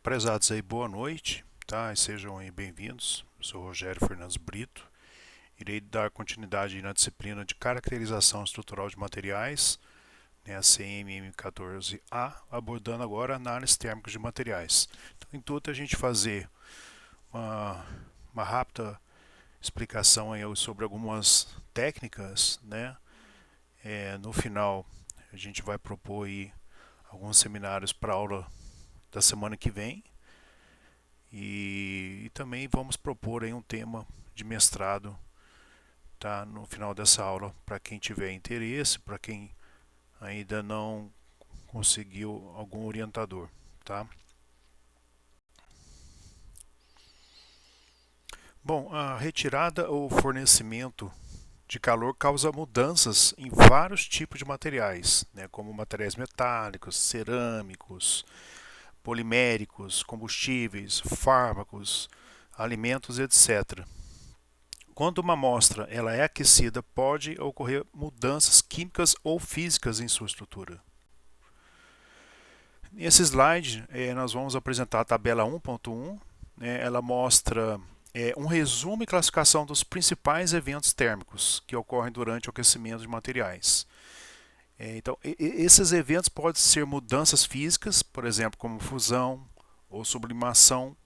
Prezados aí, boa noite, tá? Sejam aí bem-vindos. Eu sou Rogério Fernandes Brito. Irei dar continuidade na disciplina de caracterização estrutural de materiais, né, a CMM14A, abordando agora análise térmica de materiais. Então, em tudo a gente fazer uma, uma rápida explicação aí sobre algumas técnicas, né? No final a gente vai propor aí alguns seminários para a aula da semana que vem. E também vamos propor aí um tema de mestrado, tá, no final dessa aula, para quem tiver interesse, para quem ainda não conseguiu algum orientador, tá? Bom, a retirada ou fornecimento de calor causa mudanças em vários tipos de materiais, né, como materiais metálicos, cerâmicos, poliméricos, combustíveis, fármacos, alimentos, etc. Quando uma amostra ela é aquecida, pode ocorrer mudanças químicas ou físicas em sua estrutura. Nesse slide, nós vamos apresentar a tabela 1.1. Ela mostra um resumo e classificação dos principais eventos térmicos que ocorrem durante o aquecimento de materiais. Então, esses eventos podem ser mudanças físicas, por exemplo, como fusão ou sublimação,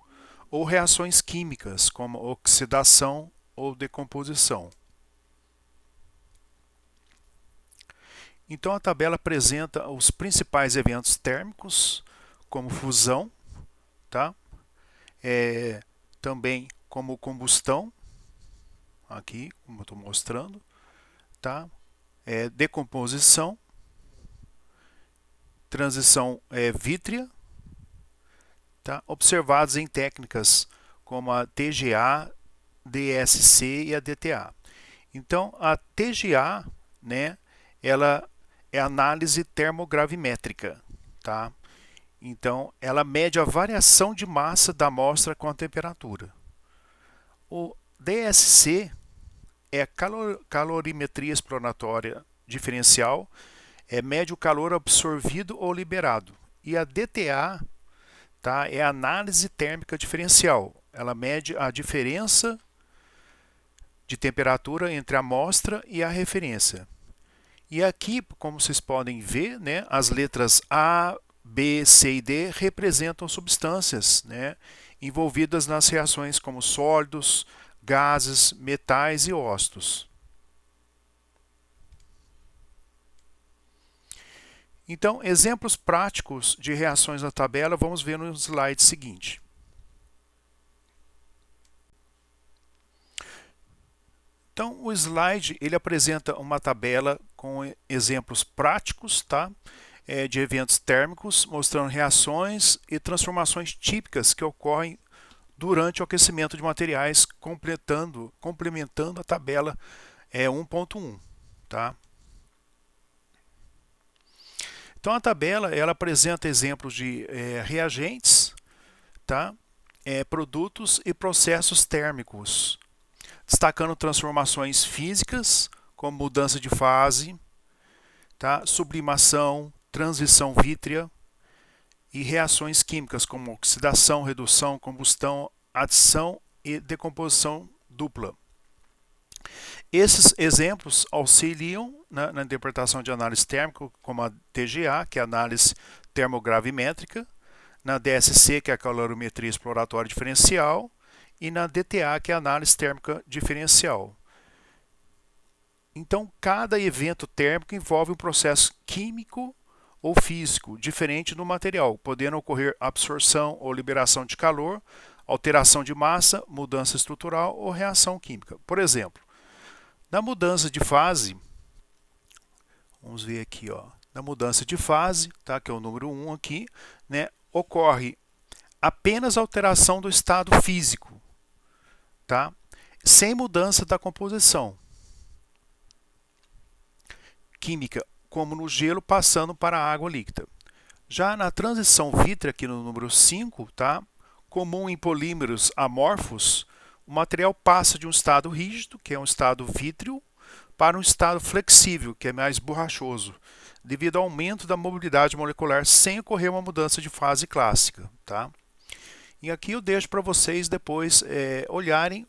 ou reações químicas, como oxidação ou decomposição. Então a tabela apresenta os principais eventos térmicos, como fusão, tá? Também como combustão, aqui, como eu estou mostrando, tá? Decomposição, transição vítrea, tá? Observados em técnicas como a TGA, DSC e a DTA. Então a TGA, né, ela é análise termogravimétrica, tá? Então, ela mede a variação de massa da amostra com a temperatura. O DSC é a calorimetria exploratória diferencial, mede o calor absorvido ou liberado. E a DTA, tá, é a análise térmica diferencial. Ela mede a diferença de temperatura entre a amostra e a referência. E aqui, como vocês podem ver, né, as letras A, B, C e D representam substâncias, né, envolvidas nas reações como sólidos, gases, metais e óxidos. Então, exemplos práticos de reações na tabela vamos ver no slide seguinte. Então, o slide ele apresenta uma tabela com exemplos práticos, tá? De eventos térmicos, mostrando reações e transformações típicas que ocorrem durante o aquecimento de materiais, complementando a tabela 1.1. Tá? Então, a tabela ela apresenta exemplos de reagentes, tá? Produtos e processos térmicos, destacando transformações físicas, como mudança de fase, tá? Sublimação, transição vítrea e reações químicas como oxidação, redução, combustão, adição e decomposição dupla. Esses exemplos auxiliam na interpretação de análise térmica, como a TGA, que é a análise termogravimétrica, na DSC, que é a calorimetria exploratória diferencial, e na DTA, que é a análise térmica diferencial. Então, cada evento térmico envolve um processo químico ou físico diferente no material, podendo ocorrer absorção ou liberação de calor, alteração de massa, mudança estrutural ou reação química. Por exemplo, na mudança de fase, vamos ver aqui, ó, na mudança de fase, tá, que é o número 1 aqui, né, ocorre apenas alteração do estado físico, tá, sem mudança da composição química, como no gelo passando para a água líquida. Já na transição vítrea, aqui no número 5, tá, comum em polímeros amorfos, o material passa de um estado rígido, que é um estado vítreo, para um estado flexível, que é mais borrachoso, devido ao aumento da mobilidade molecular sem ocorrer uma mudança de fase clássica. Tá? E aqui eu deixo para vocês depois olharem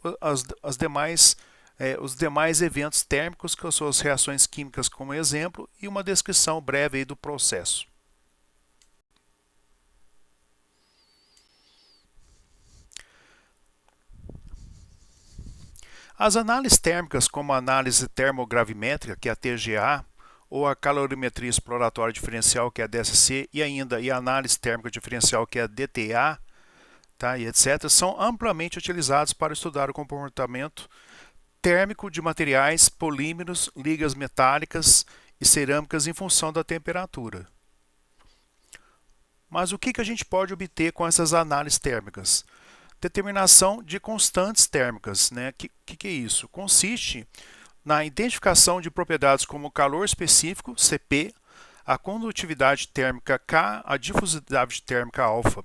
os demais eventos térmicos com suas reações químicas como exemplo e uma descrição breve aí do processo. As análises térmicas, como a análise termogravimétrica, que é a TGA, ou a calorimetria exploratória diferencial, que é a DSC, e ainda a análise térmica diferencial, que é a DTA, tá, e etc., são amplamente utilizados para estudar o comportamento térmico de materiais, polímeros, ligas metálicas e cerâmicas em função da temperatura. Mas o que a gente pode obter com essas análises térmicas? Determinação de constantes térmicas, né? Que é isso? Consiste na identificação de propriedades como o calor específico, Cp, a condutividade térmica K, a difusividade térmica alfa.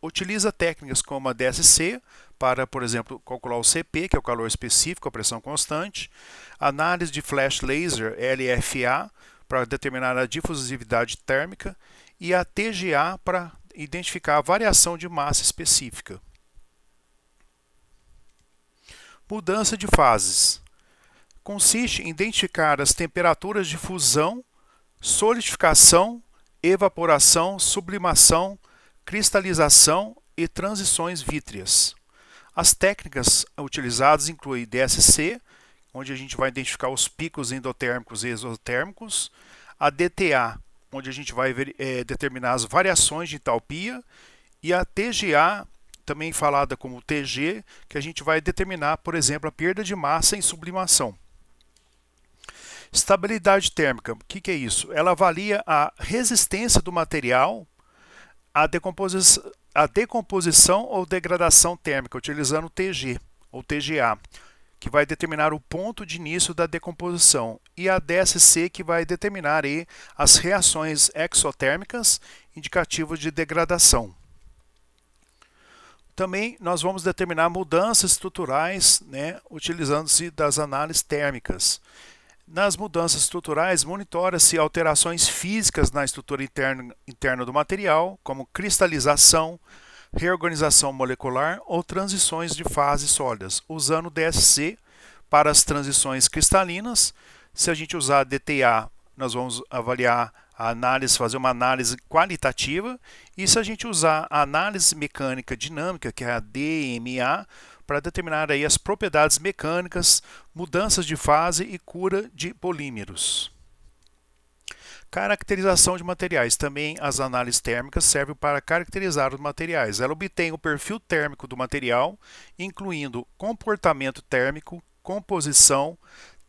Utiliza técnicas como a DSC para, por exemplo, calcular o Cp, que é o calor específico, a pressão constante, análise de flash laser, LFA, para determinar a difusividade térmica, e a TGA para identificar a variação de massa específica. Mudança de fases. Consiste em identificar as temperaturas de fusão, solidificação, evaporação, sublimação, cristalização e transições vítreas. As técnicas utilizadas incluem DSC, onde a gente vai identificar os picos endotérmicos e exotérmicos, a DTA, onde a gente vai determinar as variações de entalpia, e a TGA, também falada como TG, que a gente vai determinar, por exemplo, a perda de massa em sublimação. Estabilidade térmica, o que é isso? Ela avalia a resistência do material à decomposição ou degradação térmica, utilizando o TG ou TGA, que vai determinar o ponto de início da decomposição, e a DSC, que vai determinar aí as reações exotérmicas indicativas de degradação. Também nós vamos determinar mudanças estruturais, né, utilizando-se das análises térmicas. Nas mudanças estruturais, monitora-se alterações físicas na estrutura interna do material, como cristalização, reorganização molecular ou transições de fases sólidas, usando o DSC para as transições cristalinas. Se a gente usar a DTA, nós vamos avaliar a análise, fazer uma análise qualitativa, e se a gente usar a análise mecânica dinâmica, que é a DMA, para determinar aí as propriedades mecânicas, mudanças de fase e cura de polímeros. Caracterização de materiais. Também as análises térmicas servem para caracterizar os materiais. Ela obtém o perfil térmico do material, incluindo comportamento térmico, composição,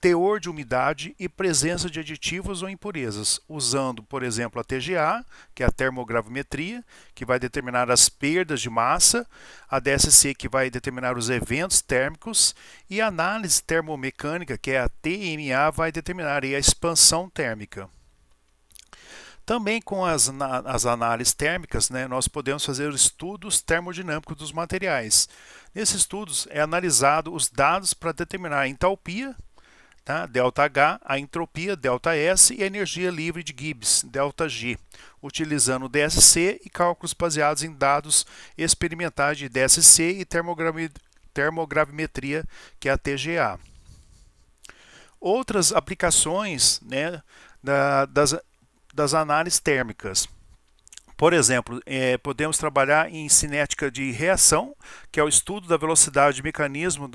teor de umidade e presença de aditivos ou impurezas, usando, por exemplo, a TGA, que é a termogravimetria, que vai determinar as perdas de massa, a DSC, que vai determinar os eventos térmicos, e a análise termomecânica, que é a TMA, vai determinar aí a expansão térmica. Também com as análises térmicas, né, nós podemos fazer estudos termodinâmicos dos materiais. Nesses estudos é analisado os dados para determinar a entalpia, tá, ΔH, a entropia, ΔS, e a energia livre de Gibbs, ΔG, utilizando o DSC e cálculos baseados em dados experimentais de DSC e termogravimetria, que é a TGA. Outras aplicações, né, das análises térmicas. Por exemplo, podemos trabalhar em cinética de reação, que é o estudo da velocidade e mecanismo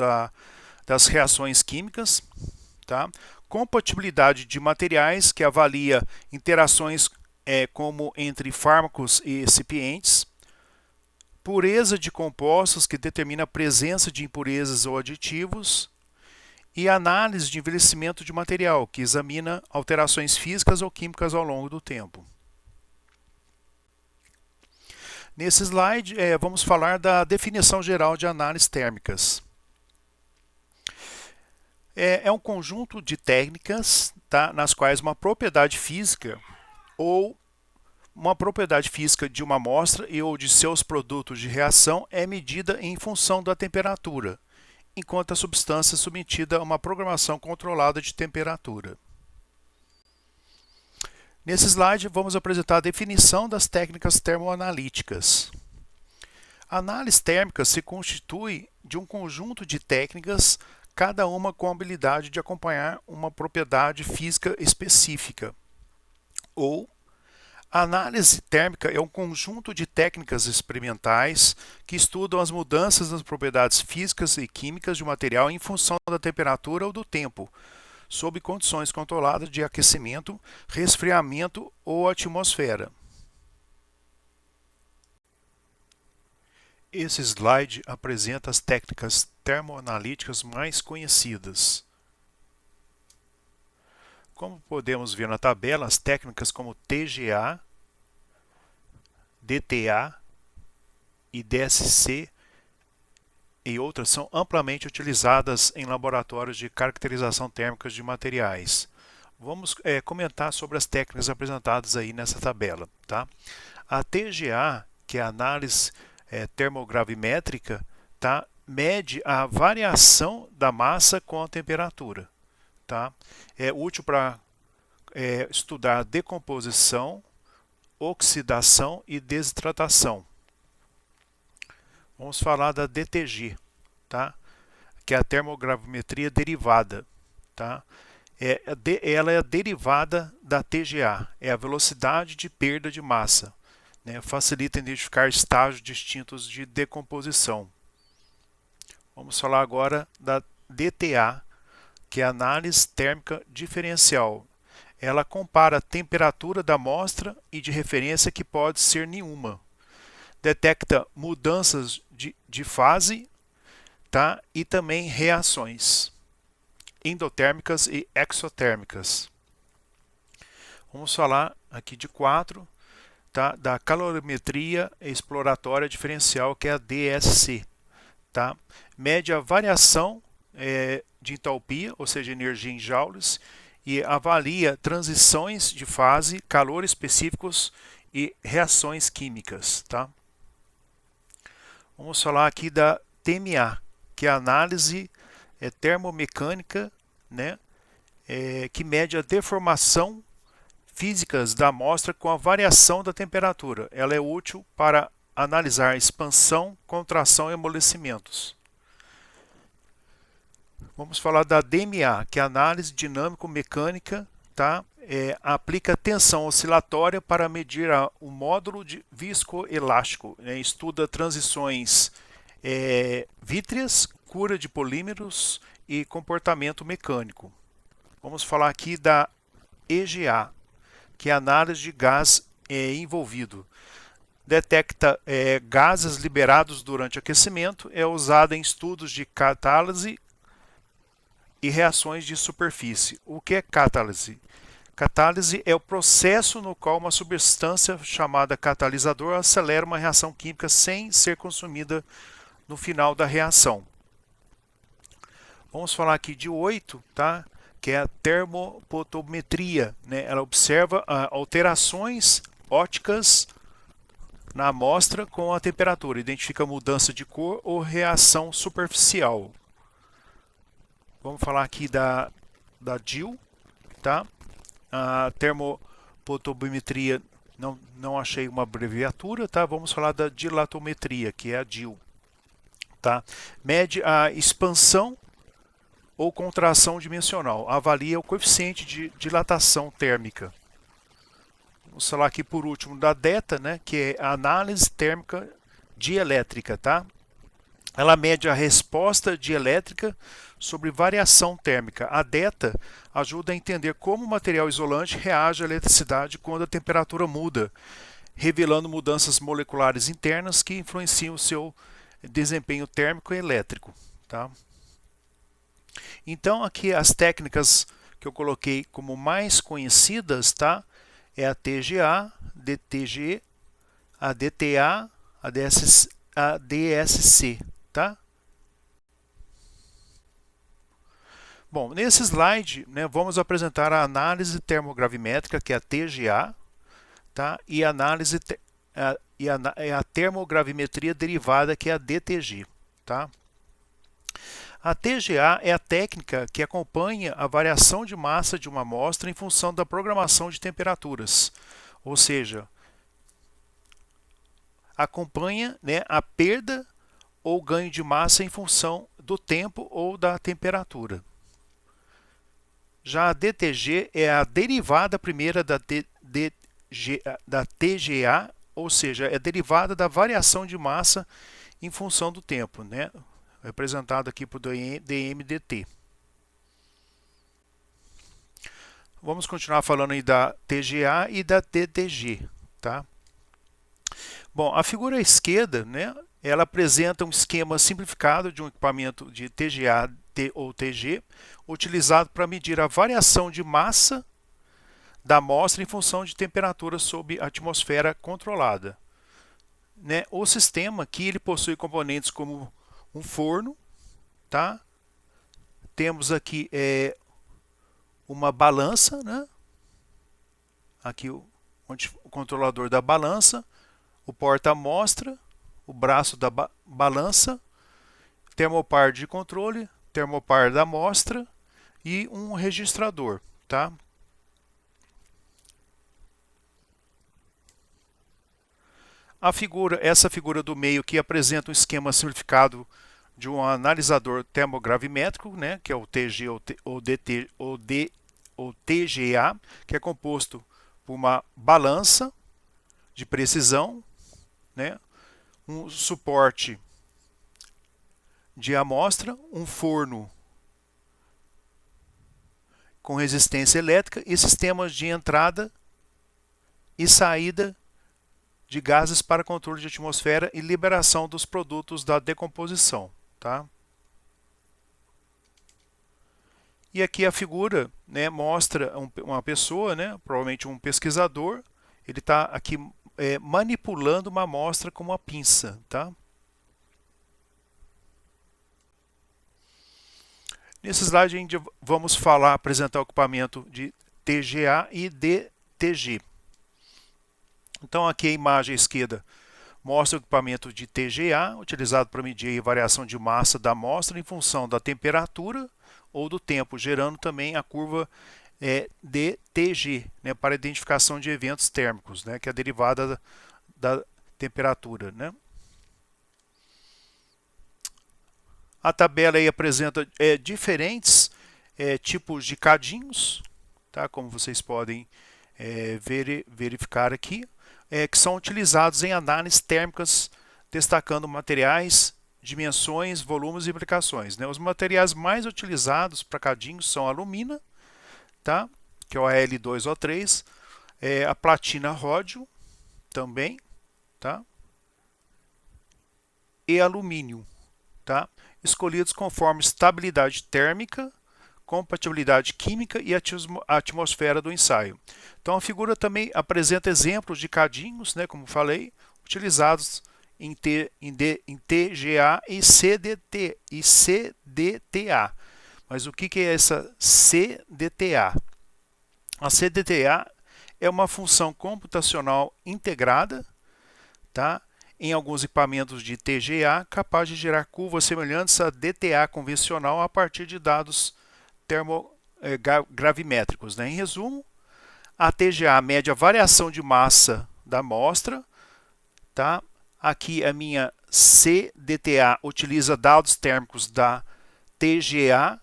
das reações químicas. Tá? Compatibilidade de materiais, que avalia interações como entre fármacos e recipientes. Pureza de compostos, que determina a presença de impurezas ou aditivos. E análise de envelhecimento de material, que examina alterações físicas ou químicas ao longo do tempo. Nesse slide, vamos falar da definição geral de análises térmicas. É um conjunto de técnicas, tá, nas quais uma propriedade física ou uma propriedade física de uma amostra ou de seus produtos de reação é medida em função da temperatura, enquanto a substância é submetida a uma programação controlada de temperatura. Nesse slide, vamos apresentar a definição das técnicas termoanalíticas. A análise térmica se constitui de um conjunto de técnicas, cada uma com a habilidade de acompanhar uma propriedade física específica. Ou, a análise térmica é um conjunto de técnicas experimentais que estudam as mudanças nas propriedades físicas e químicas de um material em função da temperatura ou do tempo, sob condições controladas de aquecimento, resfriamento ou atmosfera. Esse slide apresenta as técnicas termoanalíticas mais conhecidas. Como podemos ver na tabela, as técnicas como TGA, DTA e DSC e outras são amplamente utilizadas em laboratórios de caracterização térmica de materiais. Vamos comentar sobre as técnicas apresentadas aí nessa tabela. Tá? A TGA, que é a análise termogravimétrica, tá? Mede a variação da massa com a temperatura. Tá? É útil para estudar decomposição, oxidação e desidratação. Vamos falar da DTG, tá? Que é a termogravimetria derivada. Tá? Ela é a derivada da TGA, é a velocidade de perda de massa. Né? Facilita identificar estágios distintos de decomposição. Vamos falar agora da DTA, que é a análise térmica diferencial. Ela compara a temperatura da amostra e de referência, que pode ser nenhuma. Detecta mudanças de fase, tá? E também reações endotérmicas e exotérmicas. Vamos falar aqui de 4, tá? Da calorimetria exploratória diferencial, que é a DSC. Tá? Mede a variação de entalpia, ou seja, energia em joules, e avalia transições de fase, calor específicos e reações químicas. Tá? Vamos falar aqui da TMA, que é a análise termomecânica, né? Que mede a deformação físicas da amostra com a variação da temperatura. Ela é útil para analisar expansão, contração e amolecimentos. Vamos falar da DMA, que é a análise dinâmico-mecânica, tá? Aplica tensão oscilatória para medir o módulo de viscoelástico. Né? Estuda transições vítreas, cura de polímeros e comportamento mecânico. Vamos falar aqui da EGA, que é a análise de gás envolvido. Detecta gases liberados durante aquecimento, é usada em estudos de catálise e reações de superfície. O que é catálise? Catálise é o processo no qual uma substância chamada catalisador acelera uma reação química sem ser consumida no final da reação. Vamos falar aqui de 8, tá? Que é a termopotometria. Né? Ela observa alterações ópticas na amostra com a temperatura, identifica mudança de cor ou reação superficial. Vamos falar aqui da DIL, tá? A termopotometria, não achei uma abreviatura, tá? Vamos falar da dilatometria, que é a DIL, tá? Mede a expansão ou contração dimensional, avalia o coeficiente de dilatação térmica. Vamos falar aqui por último da DETA, né, que é a análise térmica dielétrica, tá? Ela mede a resposta dielétrica sobre variação térmica. A DETA ajuda a entender como o material isolante reage à eletricidade quando a temperatura muda, revelando mudanças moleculares internas que influenciam o seu desempenho térmico e elétrico. Tá? Então, aqui as técnicas que eu coloquei como mais conhecidas, tá? É a TGA, DTG, a DTA, a DSC, tá? Bom, nesse slide, né, vamos apresentar a análise termogravimétrica, que é a TGA, tá? E a análise a termogravimetria derivada, que é a DTG, tá? A TGA é a técnica que acompanha a variação de massa de uma amostra em função da programação de temperaturas. Ou seja, acompanha, né, a perda ou ganho de massa em função do tempo ou da temperatura. Já a DTG é a derivada primeira da TGA, ou seja, é derivada da variação de massa em função do tempo, né? Representado aqui por dmdt. Vamos continuar falando aí da TGA e da DTG, tá? Bom, a figura à esquerda, né, ela apresenta um esquema simplificado de um equipamento de TGA ou TG, utilizado para medir a variação de massa da amostra em função de temperatura sob atmosfera controlada. Né? O sistema aqui ele possui componentes como um forno, tá? Temos aqui uma balança, né? Aqui o controlador da balança, o porta-amostra, o braço da balança, termopar de controle, termopar da amostra e um registrador, tá? Essa figura do meio que apresenta um esquema simplificado de um analisador termogravimétrico, né, que é o TG ou TGA, que é composto por uma balança de precisão, né, um suporte de amostra, um forno com resistência elétrica e sistemas de entrada e saída de gases para controle de atmosfera e liberação dos produtos da decomposição, tá? E aqui a figura, né, mostra uma pessoa, né, provavelmente um pesquisador, ele está aqui manipulando uma amostra com uma pinça, tá? Nesse slide, vamos apresentar o equipamento de TGA e DTG. Então, aqui a imagem à esquerda mostra o equipamento de TGA, utilizado para medir a variação de massa da amostra em função da temperatura ou do tempo, gerando também a curva DTG, né, para identificação de eventos térmicos, né, que é a derivada da temperatura, né. A tabela aí apresenta diferentes tipos de cadinhos, tá? Como vocês podem verificar aqui, que são utilizados em análises térmicas, destacando materiais, dimensões, volumes e aplicações, né? Os materiais mais utilizados para cadinhos são a alumina, tá? Que é o Al2O3, a platina ródio também, tá? E alumínio, tá? Escolhidos conforme estabilidade térmica, compatibilidade química e a atmosfera do ensaio. Então a figura também apresenta exemplos de cadinhos, né, como falei, utilizados em TGA e CDTA. Mas o que é essa CDTA? A CDTA é uma função computacional integrada, tá? Em alguns equipamentos de TGA, capaz de gerar curvas semelhantes a DTA convencional a partir de dados termogravimétricos. Né? Em resumo, a TGA mede a variação de massa da amostra. Tá? Aqui a minha CDTA utiliza dados térmicos da TGA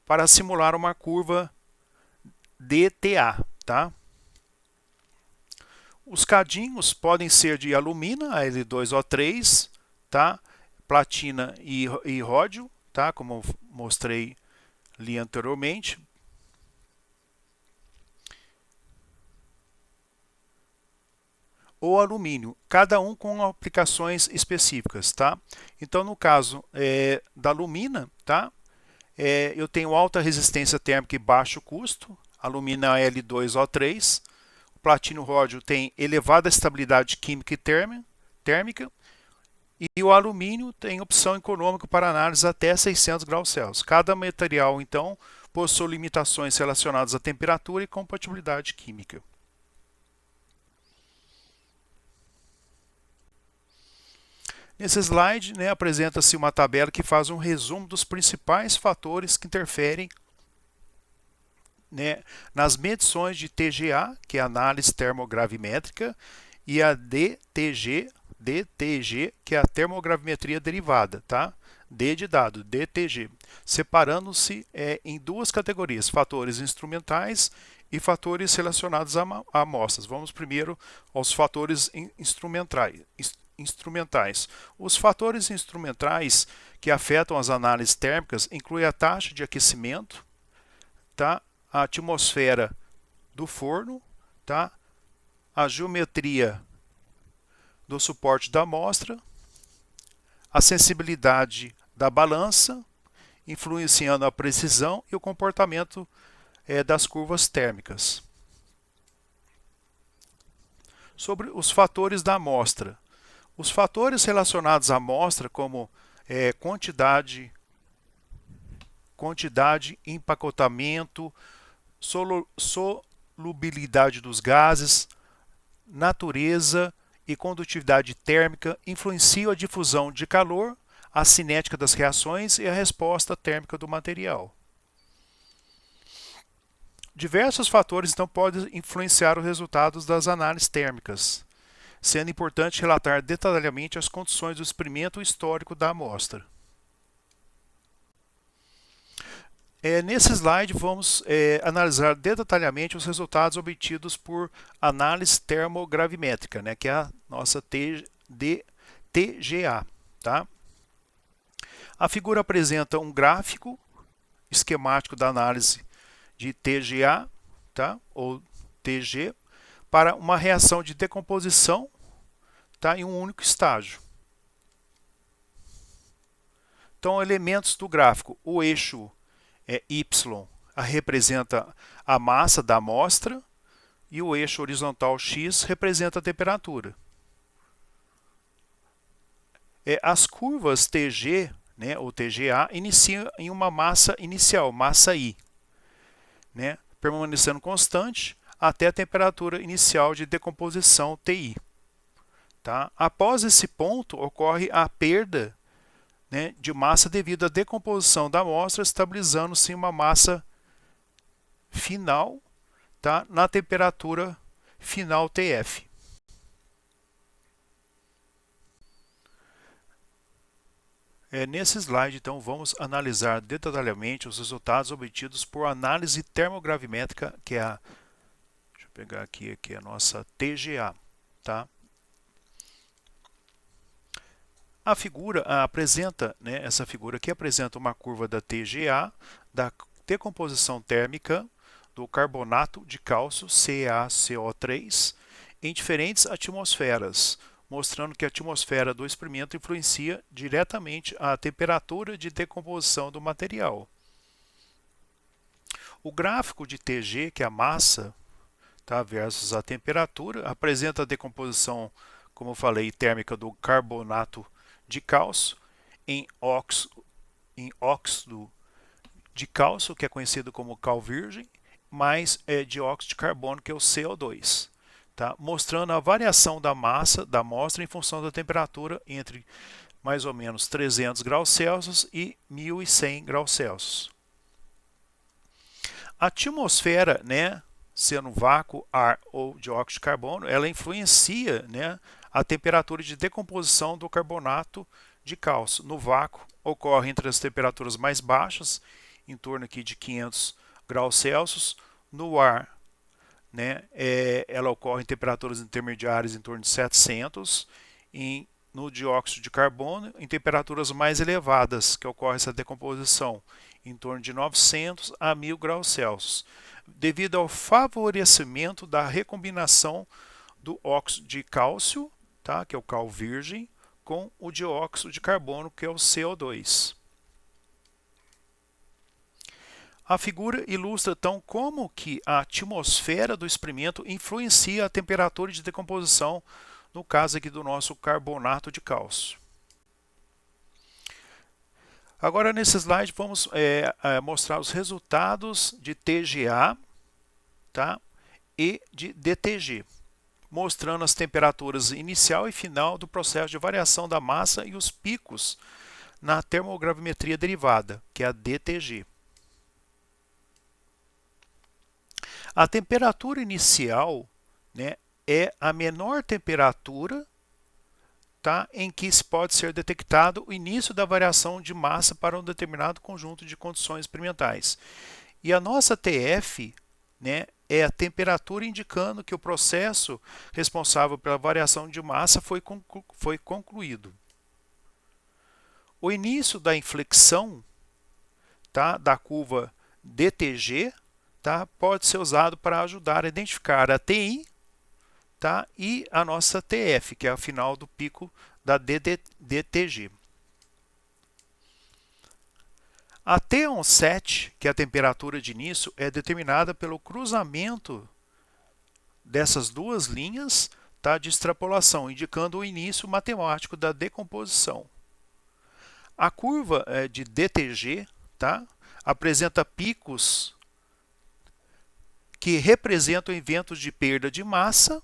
para simular uma curva DTA. Tá? Os cadinhos podem ser de alumina, Al2O3, tá? Platina e ródio, tá? Como mostrei ali anteriormente. Ou alumínio, cada um com aplicações específicas, tá? Então, no caso da alumina, tá? Eu tenho alta resistência térmica e baixo custo, alumina Al2O3. Platino ródio tem elevada estabilidade química e térmica, e o alumínio tem opção econômica para análise até 600 graus Celsius. Cada material, então, possui limitações relacionadas à temperatura e compatibilidade química. Nesse slide, né, apresenta-se uma tabela que faz um resumo dos principais fatores que interferem, né, nas medições de TGA, que é a análise termogravimétrica, e a DTG, DTG, que é a termogravimetria derivada, tá? D de dado, DTG, separando-se em duas categorias, fatores instrumentais e fatores relacionados a amostras. Vamos primeiro aos fatores instrumentais. Os fatores instrumentais que afetam as análises térmicas incluem a taxa de aquecimento, tá? A atmosfera do forno, tá? A geometria do suporte da amostra, a sensibilidade da balança, influenciando a precisão e o comportamento das curvas térmicas. Sobre os fatores da amostra. Os fatores relacionados à amostra, como quantidade, empacotamento, solubilidade dos gases, natureza e condutividade térmica, influenciam a difusão de calor, a cinética das reações e a resposta térmica do material. Diversos fatores então podem influenciar os resultados das análises térmicas, sendo importante relatar detalhadamente as condições do experimento histórico da amostra. Nesse slide vamos analisar detalhadamente os resultados obtidos por análise termogravimétrica, né, que é a nossa TGA. Tá? A figura apresenta um gráfico esquemático da análise de TGA, tá? Ou TG, para uma reação de decomposição, tá? Em um único estágio. Então, elementos do gráfico. O eixo Y representa a massa da amostra e o eixo horizontal X representa a temperatura. As curvas TG, né, ou TGA, iniciam em uma massa inicial, massa I, né, permanecendo constante até a temperatura inicial de decomposição TI. Tá? Após esse ponto, ocorre a perda, né, de massa devido à decomposição da amostra, estabilizando-se uma massa final, tá, na temperatura final TF. Nesse slide, então, vamos analisar detalhadamente os resultados obtidos por análise termogravimétrica, que é a, deixa eu pegar aqui a nossa TGA, tá? A figura apresenta, né, essa figura aqui apresenta uma curva da TGA, da decomposição térmica do carbonato de cálcio, CaCO3, em diferentes atmosferas, mostrando que a atmosfera do experimento influencia diretamente a temperatura de decomposição do material. O gráfico de TG, que é a massa, tá, versus a temperatura, apresenta a decomposição, como eu falei, térmica do carbonato de cálcio em óxido de cálcio, que é conhecido como cal virgem, mais dióxido de carbono, que é o CO2. Tá? Mostrando a variação da massa da amostra em função da temperatura entre mais ou menos 300 graus Celsius e 1100 graus Celsius. A atmosfera, né, sendo vácuo, ar ou dióxido de carbono, ela influencia, né, a temperatura de decomposição do carbonato de cálcio. No vácuo, ocorre entre as temperaturas mais baixas, em torno aqui de 500 graus Celsius. No ar, né, ela ocorre em temperaturas intermediárias em torno de 700. No dióxido de carbono, em temperaturas mais elevadas, que ocorre essa decomposição, em torno de 900 a 1000 graus Celsius, devido ao favorecimento da recombinação do óxido de cálcio, tá, que é o cal virgem, com o dióxido de carbono, que é o CO2. A figura ilustra, então, como que a atmosfera do experimento influencia a temperatura de decomposição, no caso aqui do nosso carbonato de cálcio. Agora, nesse slide, vamos mostrar os resultados de TGA, tá, e de DTG, mostrando as temperaturas inicial e final do processo de variação da massa e os picos na termogravimetria derivada, que é a DTG. A temperatura inicial, né, é a menor temperatura, tá, em que se pode ser detectado o início da variação de massa para um determinado conjunto de condições experimentais. E a nossa TF, né, é a temperatura indicando que o processo responsável pela variação de massa foi concluído. O início da inflexão, tá, da curva DTG, tá, pode ser usado para ajudar a identificar a TI, tá, e a nossa TF, que é a final do pico da DTG. A T17, que é a temperatura de início, é determinada pelo cruzamento dessas duas linhas, tá, de extrapolação, indicando o início matemático da decomposição. A curva de DTG, tá, apresenta picos que representam eventos de perda de massa,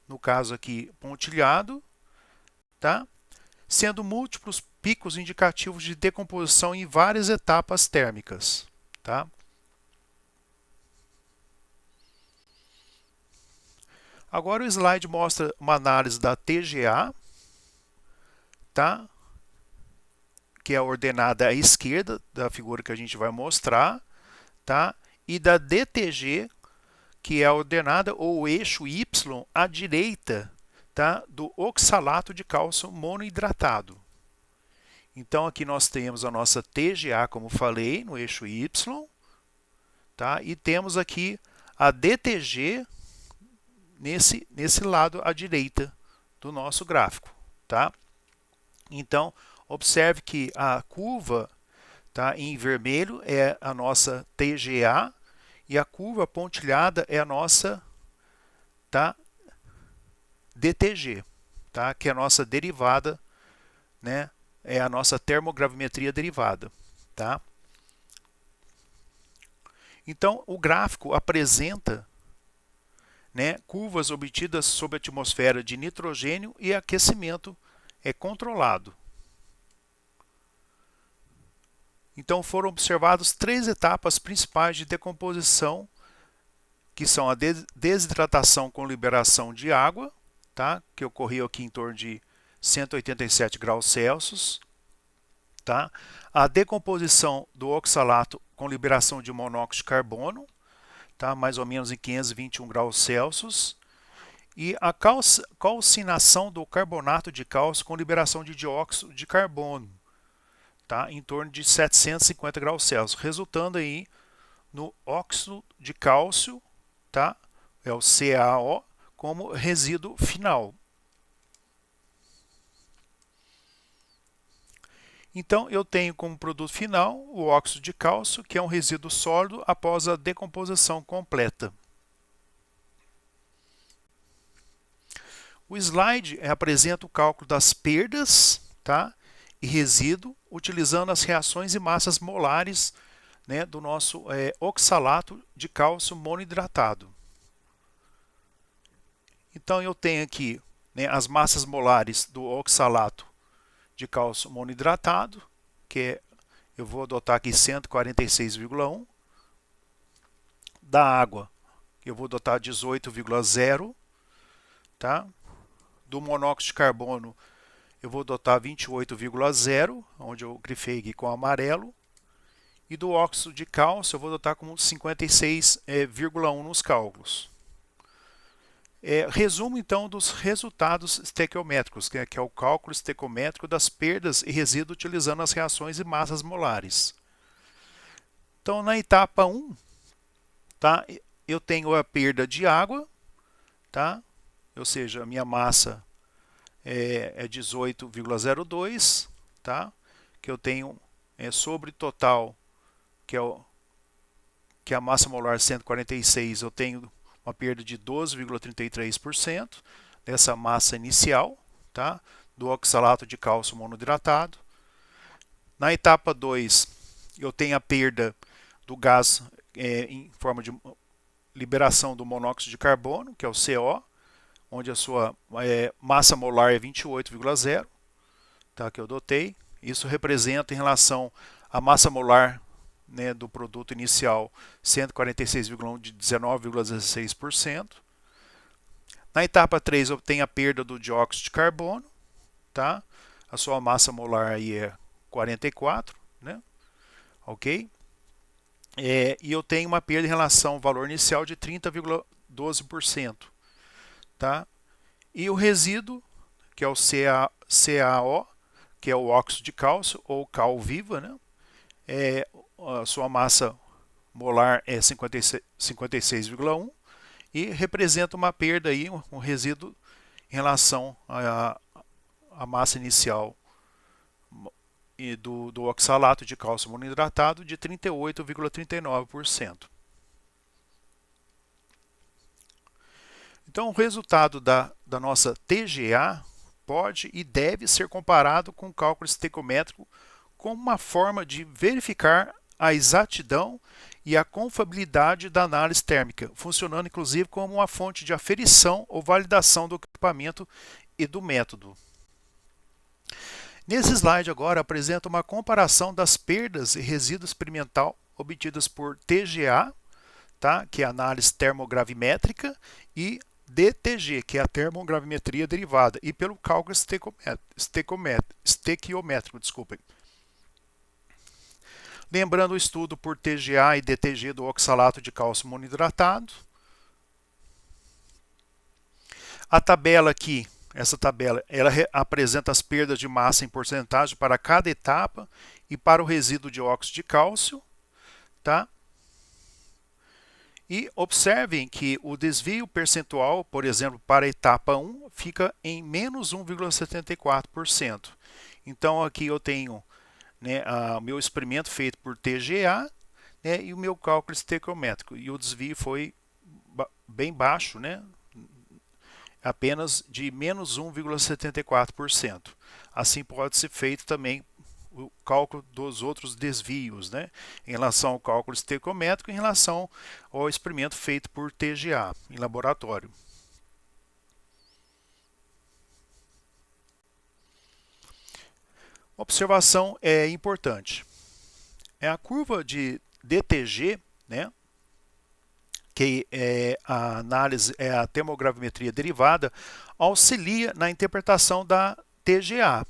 no caso aqui pontilhado, tá, sendo múltiplos picos indicativos de decomposição em várias etapas térmicas. Tá? Agora o slide mostra uma análise da TGA, tá? Que é ordenada à esquerda da figura que a gente vai mostrar, tá? E da DTG, que é ordenada ou eixo Y à direita, tá, do oxalato de cálcio monohidratado. Então aqui nós temos a nossa TGA, como falei, no eixo Y, tá? E temos aqui a DTG nesse lado à direita do nosso gráfico, tá? Então observe que a curva, tá, em vermelho é a nossa TGA e a curva pontilhada é a nossa, tá, DTG, tá, que é a nossa derivada, né, é a nossa termogravimetria derivada, tá? Então o gráfico apresenta, né, curvas obtidas sob a atmosfera de nitrogênio e aquecimento controlado. Então foram observadas 3 etapas principais de decomposição, que são a desidratação com liberação de água, tá? Que ocorreu aqui em torno de 187 graus Celsius. Tá? A decomposição do oxalato com liberação de monóxido de carbono, tá? Mais ou menos em 521 graus Celsius. E a calcinação do carbonato de cálcio com liberação de dióxido de carbono, tá, em torno de 750 graus Celsius, resultando aí no óxido de cálcio, tá, é o CaO, como resíduo final. Então eu tenho como produto final o óxido de cálcio, que é um resíduo sólido após a decomposição completa. O slide apresenta o cálculo das perdas, tá, e resíduo, utilizando as reações e massas molares, né, do nosso oxalato de cálcio monohidratado. Então eu tenho aqui, né, as massas molares do oxalato de cálcio monohidratado, que eu vou adotar aqui 146,1. Da água, eu vou adotar 18,0. Tá? Do monóxido de carbono, eu vou adotar 28,0, onde eu grifei aqui com amarelo. E do óxido de cálcio, eu vou adotar como 56,1 nos cálculos. Resumo então dos resultados estequiométricos, que é o cálculo estequiométrico das perdas e resíduos utilizando as reações e massas molares. Então na etapa 1, tá, eu tenho a perda de água, tá, ou seja, a minha massa é 18,02, tá, que eu tenho sobre total, que é a massa molar 146, eu tenho uma perda de 12,33% dessa massa inicial, tá, do oxalato de cálcio monohidratado. Na etapa 2, eu tenho a perda do gás em forma de liberação do monóxido de carbono, que é o CO, onde a sua massa molar é 28,0, tá, que eu adotei. Isso representa em relação à massa molar, né, do produto inicial 146,1 de 19,16%. Na etapa 3 eu tenho a perda do dióxido de carbono, tá? A sua massa molar aí é 44, né? Ok? E eu tenho uma perda em relação ao valor inicial de 30,12%, tá? E o resíduo, que é o CaO, que é o óxido de cálcio, ou cal viva, né? A sua massa molar é 56,1 e representa uma perda aí, um resíduo em relação à massa inicial e do oxalato de cálcio monohidratado de 38,39%. Então, o resultado da nossa TGA pode e deve ser comparado com o cálculo estequiométrico como uma forma de verificar a exatidão e a confiabilidade da análise térmica, funcionando inclusive como uma fonte de aferição ou validação do equipamento e do método. Nesse slide agora apresenta uma comparação das perdas e resíduo experimental obtidas por TGA, tá? Que é a análise termogravimétrica, e DTG, que é a termogravimetria derivada, e pelo cálculo estequiométrico. Lembrando o estudo por TGA e DTG do oxalato de cálcio monohidratado. A tabela aqui, essa tabela, ela apresenta as perdas de massa em porcentagem para cada etapa e para o resíduo de óxido de cálcio, tá? E observem que o desvio percentual, por exemplo, para a etapa 1, fica em menos 1,74%. Então aqui eu tenho, né, o meu experimento feito por TGA, né, e o meu cálculo estequiométrico. E o desvio foi bem baixo, né, apenas de menos 1,74%. Assim pode ser feito também o cálculo dos outros desvios, né, em relação ao cálculo estequiométrico, em relação ao experimento feito por TGA em laboratório. Observação é importante. A curva de DTG, né, que é a análise, é a termogravimetria derivada, auxilia na interpretação da TGA,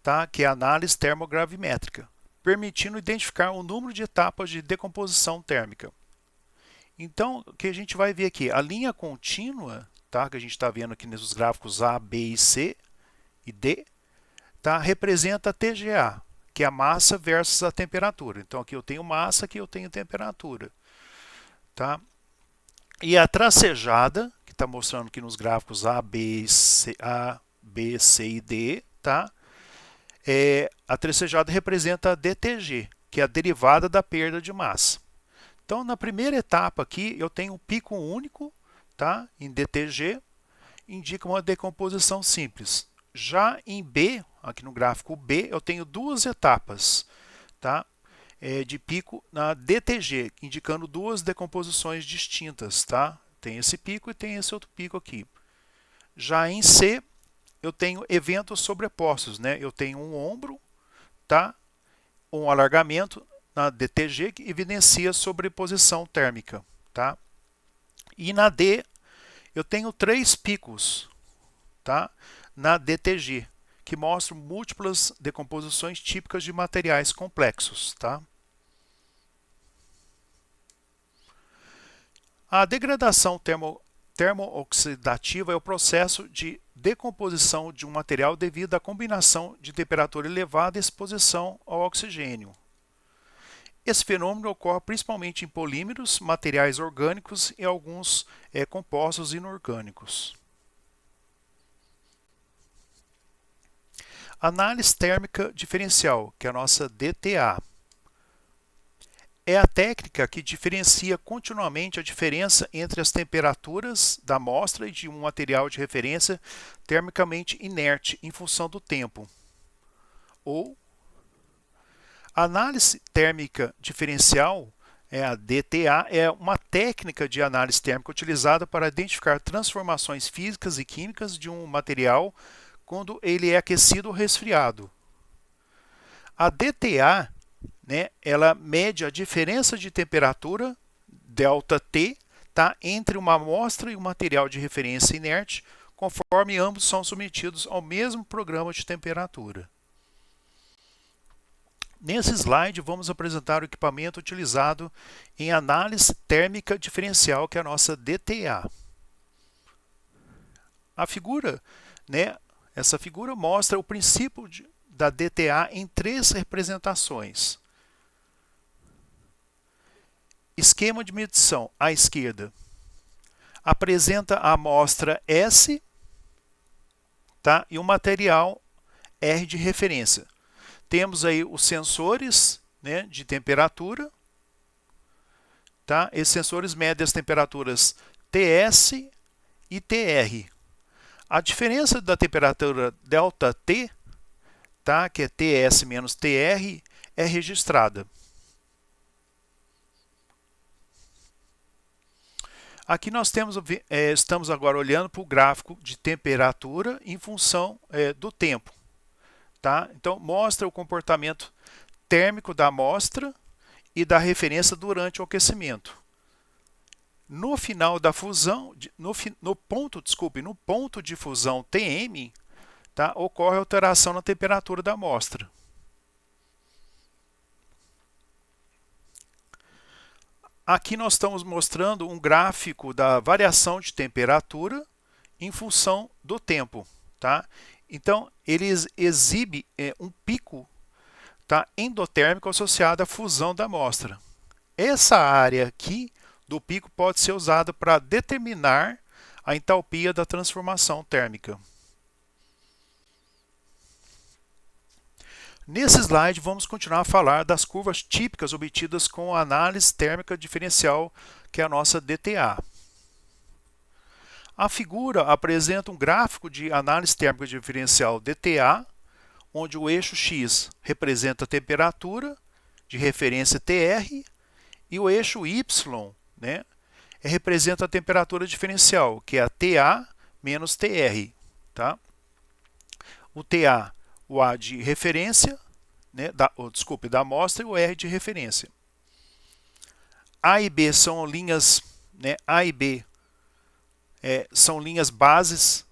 tá? Que é a análise termogravimétrica, permitindo identificar o número de etapas de decomposição térmica. Então, o que a gente vai ver aqui? A linha contínua, tá? Que a gente está vendo aqui nos gráficos A, B e C e D, tá? Representa a TGA, que é a massa versus a temperatura. Então, aqui eu tenho massa, aqui eu tenho temperatura. Tá? E a tracejada, que está mostrando aqui nos gráficos A, B, C e D, tá? A tracejada representa a DTG, que é a derivada da perda de massa. Então, na primeira etapa aqui, eu tenho um pico único, tá? Em DTG, indica uma decomposição simples. Já em B, aqui no gráfico B, eu tenho duas etapas, tá? De pico na DTG, indicando duas decomposições distintas, tá? Tem esse pico e tem esse outro pico aqui. Já em C, eu tenho eventos sobrepostos, né? Eu tenho um ombro, tá? Um alargamento na DTG que evidencia sobreposição térmica, tá? E na D, eu tenho três picos, tá? Na DTG, que mostram múltiplas decomposições típicas de materiais complexos, tá? A degradação termooxidativa é o processo de decomposição de um material devido à combinação de temperatura elevada e exposição ao oxigênio. Esse fenômeno ocorre principalmente em polímeros, materiais orgânicos e alguns compostos inorgânicos. Análise térmica diferencial, que é a nossa DTA. É a técnica que diferencia continuamente a diferença entre as temperaturas da amostra e de um material de referência termicamente inerte em função do tempo. Ou a análise térmica diferencial, a DTA, é uma técnica de análise térmica utilizada para identificar transformações físicas e químicas de um material quando ele é aquecido ou resfriado. A DTA, né, ela mede a diferença de temperatura, ΔT, tá, entre uma amostra e um material de referência inerte, conforme ambos são submetidos ao mesmo programa de temperatura. Nesse slide, vamos apresentar o equipamento utilizado em análise térmica diferencial, que é a nossa DTA. A figura, né, essa figura mostra o princípio da DTA em 3 representações. Esquema de medição à esquerda apresenta a amostra S, tá, e o material R de referência. Temos aí os sensores, né, de temperatura, tá? Esses sensores medem as temperaturas TS e TR. A diferença da temperatura ΔT, tá, que é TS menos TR, é registrada. Aqui nós estamos agora olhando para o gráfico de temperatura em função do tempo. Tá? Então, mostra o comportamento térmico da amostra e da referência durante o aquecimento. No final da fusão, no ponto de fusão TM, tá, ocorre alteração na temperatura da amostra. Aqui nós estamos mostrando um gráfico da variação de temperatura em função do tempo. Tá? Então, ele exibe um pico, tá, endotérmico associado à fusão da amostra. Essa área aqui do pico pode ser usada para determinar a entalpia da transformação térmica. Nesse slide, vamos continuar a falar das curvas típicas obtidas com a análise térmica diferencial, que é a nossa DTA. A figura apresenta um gráfico de análise térmica diferencial DTA, onde o eixo X representa a temperatura de referência TR e o eixo Y, né, representa a temperatura diferencial, que é a TA menos TR. Tá? O TA, o A de referência, né, da amostra, e o R de referência. A e B são linhas, né, A e B são linhas bases,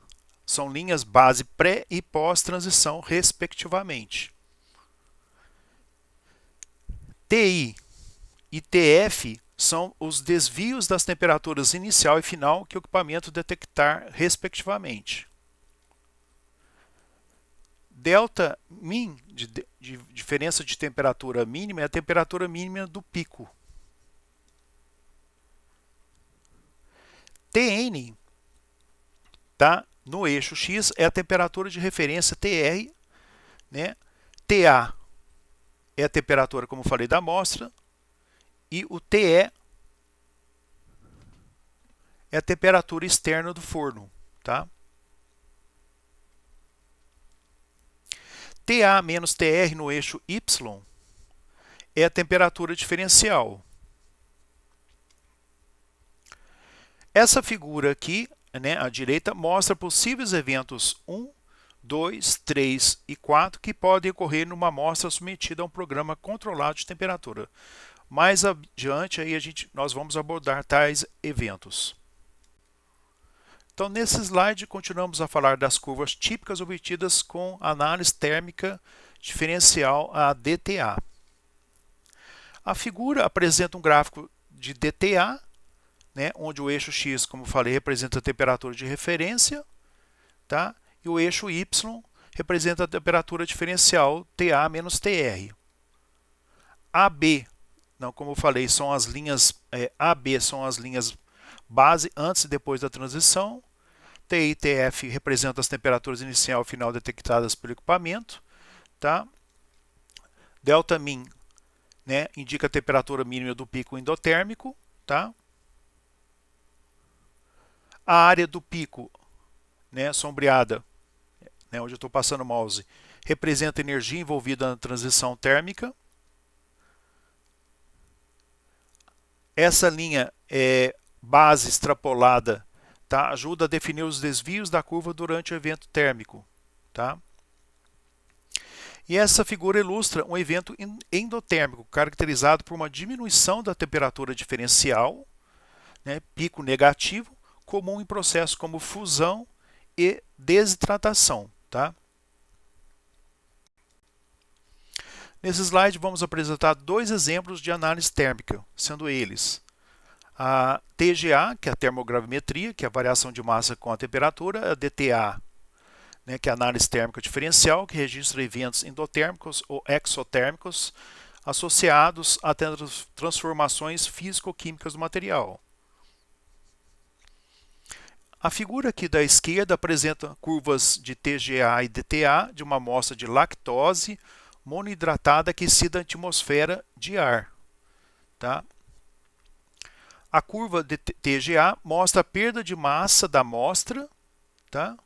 são linhas base pré e pós-transição, respectivamente. TI e TF são os desvios das temperaturas inicial e final que o equipamento detectar, respectivamente. Delta min, de diferença de temperatura mínima, é a temperatura mínima do pico. Tn, tá, no eixo X, é a temperatura de referência TR, né? TA é a temperatura, como falei, da amostra, e o TE é a temperatura externa do forno. Tá? TA menos TR no eixo Y é a temperatura diferencial. Essa figura aqui, né, à direita, mostra possíveis eventos 1, 2, 3 e 4 que podem ocorrer numa amostra submetida a um programa controlado de temperatura. Mais adiante aí nós vamos abordar tais eventos. Então, nesse slide, continuamos a falar das curvas típicas obtidas com análise térmica diferencial, a DTA. A figura apresenta um gráfico de DTA, né, onde o eixo X, como falei, representa a temperatura de referência, tá? E o eixo Y representa a temperatura diferencial TA menos TR. AB, não, como eu falei, são as linhas AB são as linhas base antes e depois da transição. TI e TF representam as temperaturas inicial e final detectadas pelo equipamento. Tá? Delta min, né, indica a temperatura mínima do pico endotérmico. Tá? A área do pico, né, sombreada, né, onde eu estou passando o mouse, representa a energia envolvida na transição térmica. Essa linha base extrapolada, tá, ajuda a definir os desvios da curva durante o evento térmico. Tá? E essa figura ilustra um evento endotérmico, caracterizado por uma diminuição da temperatura diferencial, né, pico negativo, comum em processos como fusão e desidratação. Tá? Nesse slide vamos apresentar dois exemplos de análise térmica, sendo eles a TGA, que é a termogravimetria, que é a variação de massa com a temperatura, a DTA, né, que é a análise térmica diferencial, que registra eventos endotérmicos ou exotérmicos associados a transformações físico-químicas do material. A figura aqui da esquerda apresenta curvas de TGA e DTA de uma amostra de lactose monohidratada aquecida na atmosfera de ar. Tá? A curva de TGA mostra a perda de massa da amostra. Tá?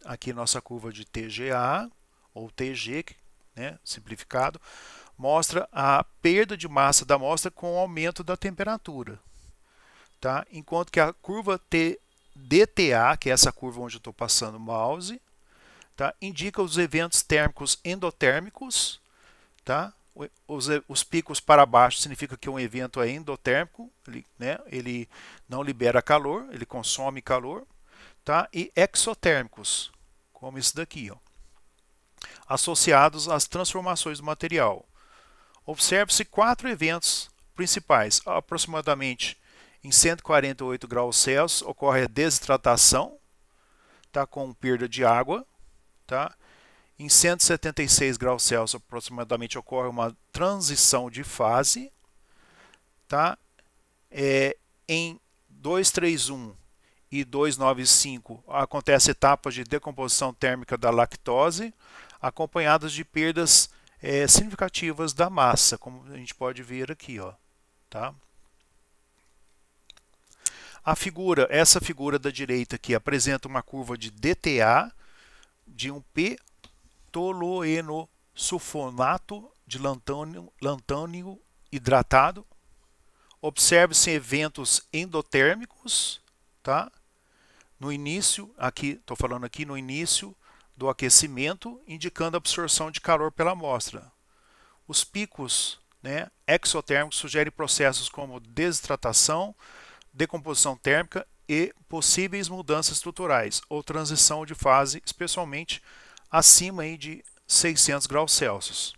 Aqui nossa curva de TGA, ou TG, né, simplificado, mostra a perda de massa da amostra com o aumento da temperatura. Tá? Enquanto que a curva DTA, que é essa curva onde eu estou passando o mouse, tá? Indica os eventos térmicos endotérmicos. Tá? Os picos para baixo significa que um evento é endotérmico, ele não libera calor, ele consome calor. Tá? E exotérmicos, como esse daqui, ó, associados às transformações do material. Observe-se 4 eventos principais. Aproximadamente em 148 graus Celsius ocorre a desidratação, tá, com perda de água. Tá? Em 176 graus Celsius aproximadamente ocorre uma transição de fase. Tá? Em 231 e 295 acontece etapas de decomposição térmica da lactose, acompanhadas de perdas significativas da massa, como a gente pode ver aqui, ó, tá? Essa figura da direita aqui apresenta uma curva de DTA de um p-toluenosulfonato de lantânio hidratado. Observe-se eventos endotérmicos, tá? No início, aqui estou falando aqui no início do aquecimento, indicando a absorção de calor pela amostra. Os picos, né, exotérmicos sugerem processos como desidratação, decomposição térmica e possíveis mudanças estruturais ou transição de fase, especialmente acima aí de 600 graus Celsius.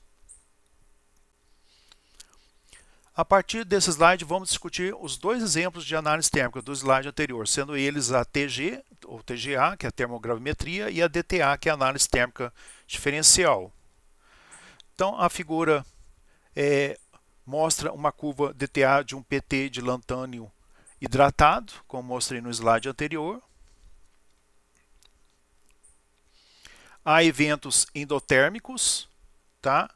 A partir desse slide, vamos discutir os dois exemplos de análise térmica do slide anterior, sendo eles a TG, ou TGA, que é a termogravimetria, e a DTA, que é a análise térmica diferencial. Então, a figura mostra uma curva DTA de um PT de lantânio hidratado, como mostrei no slide anterior. Há eventos endotérmicos, tá?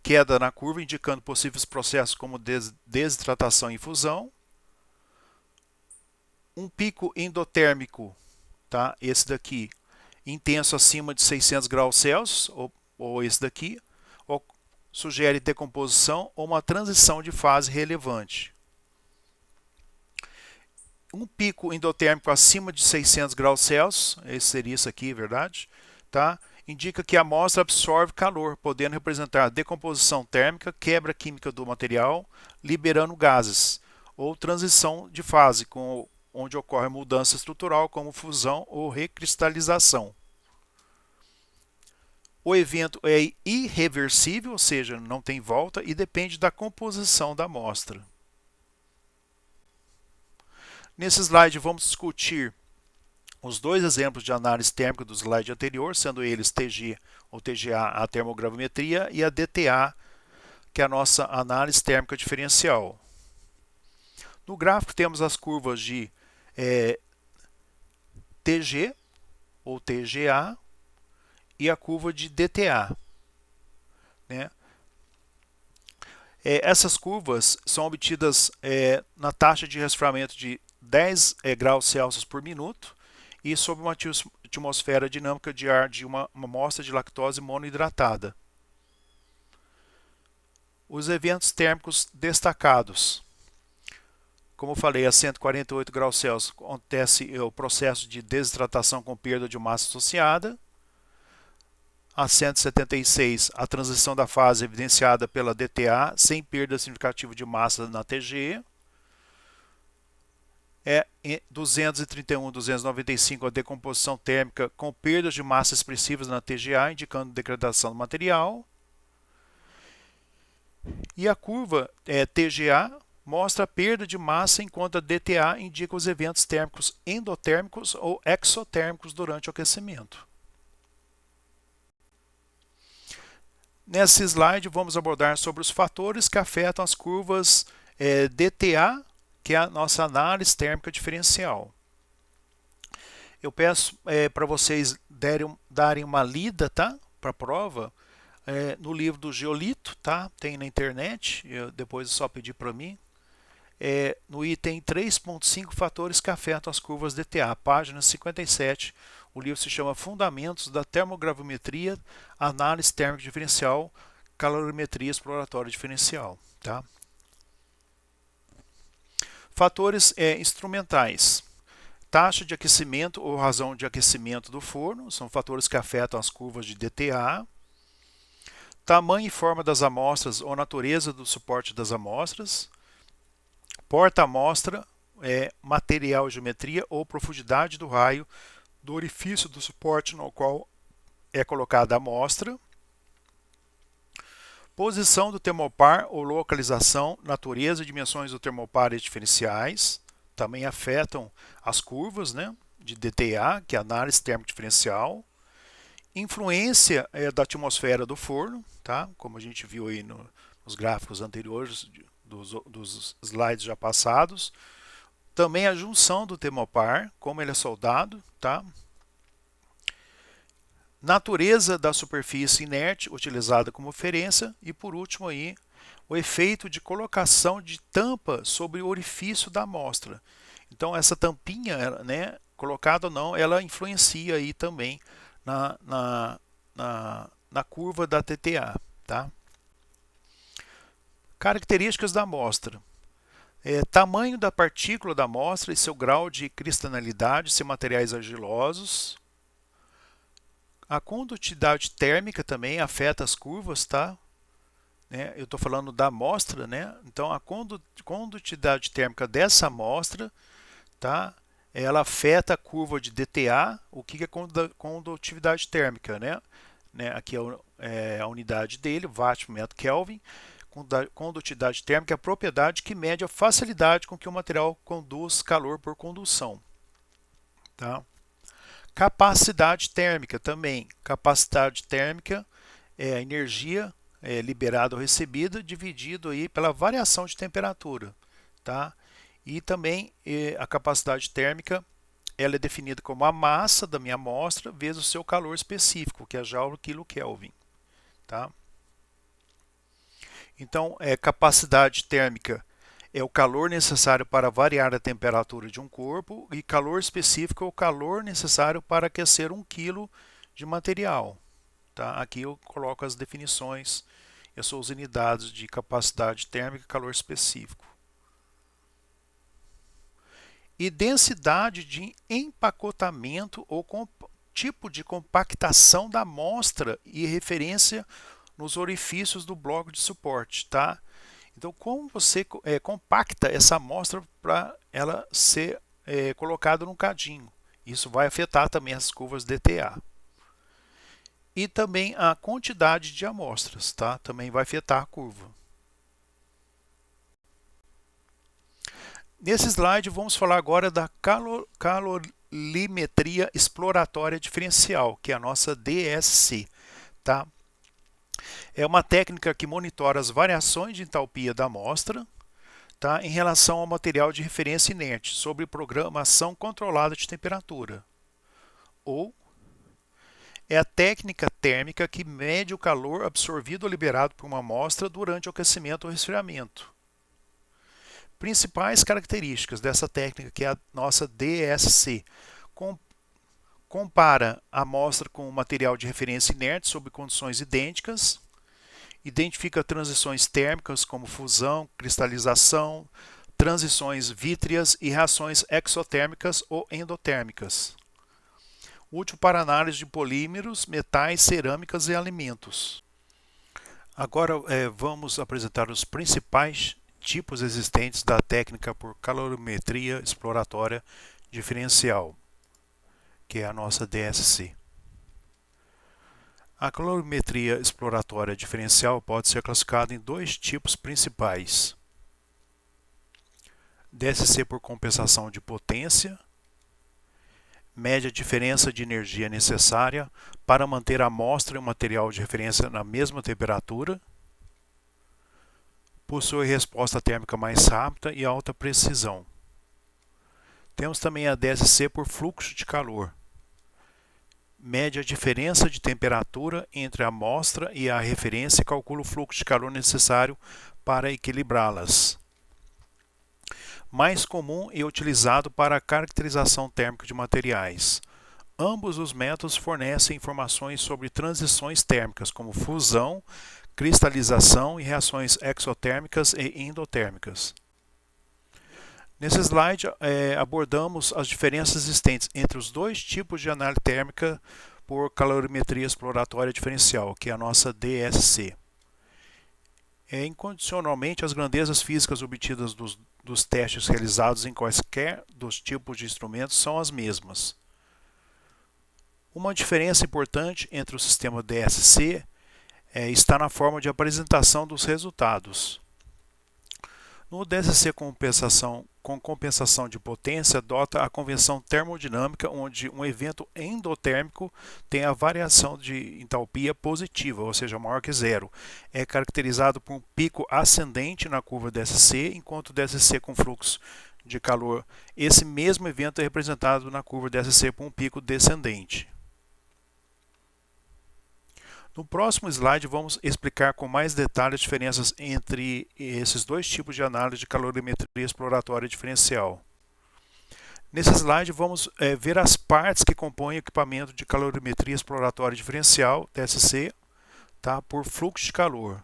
Queda na curva, indicando possíveis processos como desidratação e fusão. Um pico endotérmico, tá? Esse daqui, intenso acima de 600 graus Celsius, ou esse daqui, sugere decomposição ou uma transição de fase relevante. Um pico endotérmico acima de 600 graus Celsius, esse seria isso aqui, verdade? Tá? Indica que a amostra absorve calor, podendo representar decomposição térmica, quebra química do material, liberando gases, ou transição de fase, onde ocorre mudança estrutural, como fusão ou recristalização. O evento é irreversível, ou seja, não tem volta, e depende da composição da amostra. Nesse slide vamos discutir os dois exemplos de análise térmica do slide anterior, sendo eles TG ou TGA, a termogravimetria, e a DTA, que é a nossa análise térmica diferencial. No gráfico temos as curvas de TG ou TGA e a curva de DTA. Né? Essas curvas são obtidas na taxa de resfriamento de 10 graus Celsius por minuto e sob uma atmosfera dinâmica de ar de uma amostra de lactose monohidratada. Os eventos térmicos destacados. Como eu falei, a 148 graus Celsius acontece o processo de desidratação com perda de massa associada. A 176, a transição da fase evidenciada pela DTA, sem perda significativa de massa na TG. Em 231 e 295 a decomposição térmica com perdas de massa expressivas na TGA, indicando degradação do material. E a curva TGA mostra a perda de massa, enquanto a DTA indica os eventos térmicos endotérmicos ou exotérmicos durante o aquecimento. Nesse slide vamos abordar sobre os fatores que afetam as curvas DTA, que é a nossa análise térmica diferencial. Eu peço para vocês darem uma lida, tá? Para a prova, no livro do Geolito, tá? Tem na internet, depois é só pedir para mim. No item 3.5 fatores que afetam as curvas DTA, página 57. O livro se chama Fundamentos da Termogravimetria, Análise Térmica Diferencial, Calorimetria Exploratória Diferencial. Tá? Fatores instrumentais. Taxa de aquecimento ou razão de aquecimento do forno, são fatores que afetam as curvas de DTA. Tamanho e forma das amostras ou natureza do suporte das amostras. Porta-amostra, material, geometria ou profundidade do raio do orifício do suporte no qual é colocada a amostra. Posição do termopar ou localização, natureza e dimensões do termopar e diferenciais também afetam as curvas, né, de DTA, que é a análise térmica diferencial. Influência da atmosfera do forno, tá? Como a gente viu aí nos gráficos anteriores dos slides já passados. Também a junção do termopar, como ele é soldado, tá? Natureza da superfície inerte utilizada como referência e, por último, aí, o efeito de colocação de tampa sobre o orifício da amostra. Então, essa tampinha, né, colocada ou não, ela influencia aí também na curva da TTA. Tá? Características da amostra. Tamanho da partícula da amostra e seu grau de cristalidade, se materiais argilosos. A condutividade térmica também afeta as curvas, tá? Eu estou falando da amostra, né? Então a condutividade térmica dessa amostra, tá? Ela afeta a curva de DTA. O que é condutividade térmica, né? Aqui é a unidade dele, watt por metro Kelvin. Condutividade térmica é a propriedade que mede a facilidade com que o material conduz calor por condução. Tá? Capacidade térmica também. Capacidade térmica é a energia liberada ou recebida dividido aí pela variação de temperatura. Tá? E também a capacidade térmica ela é definida como a massa da minha amostra vezes o seu calor específico, que é joule quilo Kelvin. Tá? Então, capacidade térmica é o calor necessário para variar a temperatura de um corpo e calor específico é o calor necessário para aquecer 1 kg de material. Tá? Aqui eu coloco as definições, essas são as unidades de capacidade térmica e calor específico. E densidade de empacotamento ou tipo de compactação da amostra e referência nos orifícios do bloco de suporte, tá? Então, como você compacta essa amostra para ela ser colocada num cadinho? Isso vai afetar também as curvas DTA. E também a quantidade de amostras, tá? Também vai afetar a curva. Nesse slide, vamos falar agora da calorimetria exploratória diferencial, que é a nossa DSC, tá? É uma técnica que monitora as variações de entalpia da amostra, tá, em relação ao material de referência inerte, sobre programação controlada de temperatura. Ou é a técnica térmica que mede o calor absorvido ou liberado por uma amostra durante o aquecimento ou resfriamento. Principais características dessa técnica, que é a nossa DSC. Compara a amostra com o material de referência inerte sob condições idênticas. Identifica transições térmicas como fusão, cristalização, transições vítreas e reações exotérmicas ou endotérmicas. Útil para análise de polímeros, metais, cerâmicas e alimentos. Agora vamos apresentar os principais tipos existentes da técnica por calorimetria exploratória diferencial, que é a nossa DSC. A calorimetria exploratória diferencial pode ser classificada em dois tipos principais: DSC por compensação de potência, mede a diferença de energia necessária para manter a amostra e o material de referência na mesma temperatura, possui resposta térmica mais rápida e alta precisão. Temos também a DSC por fluxo de calor, mede a diferença de temperatura entre a amostra e a referência e calcula o fluxo de calor necessário para equilibrá-las. Mais comum e utilizado para a caracterização térmica de materiais. Ambos os métodos fornecem informações sobre transições térmicas, como fusão, cristalização e reações exotérmicas e endotérmicas. Nesse slide, abordamos as diferenças existentes entre os dois tipos de análise térmica por calorimetria exploratória diferencial, que é a nossa DSC. Incondicionalmente, as grandezas físicas obtidas dos testes realizados em quaisquer dos tipos de instrumentos são as mesmas. Uma diferença importante entre o sistema DSC está na forma de apresentação dos resultados. No DSC com compensação de potência, adota a convenção termodinâmica, onde um evento endotérmico tem a variação de entalpia positiva, ou seja, maior que zero. É caracterizado por um pico ascendente na curva DSC, enquanto o DSC com fluxo de calor, esse mesmo evento é representado na curva DSC por um pico descendente. No próximo slide, vamos explicar com mais detalhes as diferenças entre esses dois tipos de análise de calorimetria exploratória diferencial. Nesse slide, vamos ver as partes que compõem o equipamento de calorimetria exploratória diferencial, DSC, tá, por fluxo de calor.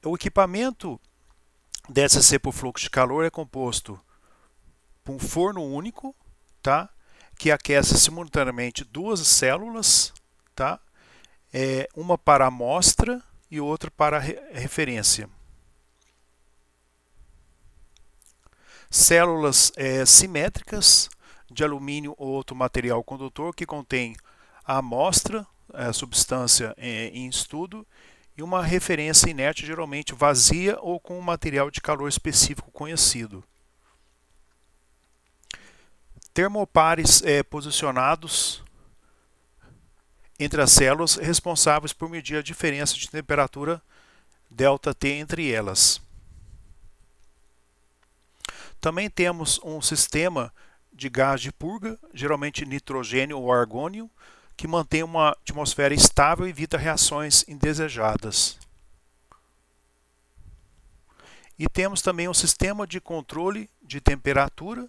O equipamento DSC por fluxo de calor é composto por um forno único, tá, que aquece simultaneamente duas células, tá, uma para amostra e outra para referência. Células simétricas de alumínio ou outro material condutor que contém a amostra, a substância em estudo, e uma referência inerte, geralmente vazia ou com um material de calor específico conhecido. Termopares posicionados entre as células responsáveis por medir a diferença de temperatura ΔT entre elas. Também temos um sistema de gás de purga, geralmente nitrogênio ou argônio, que mantém uma atmosfera estável e evita reações indesejadas. E temos também um sistema de controle de temperatura,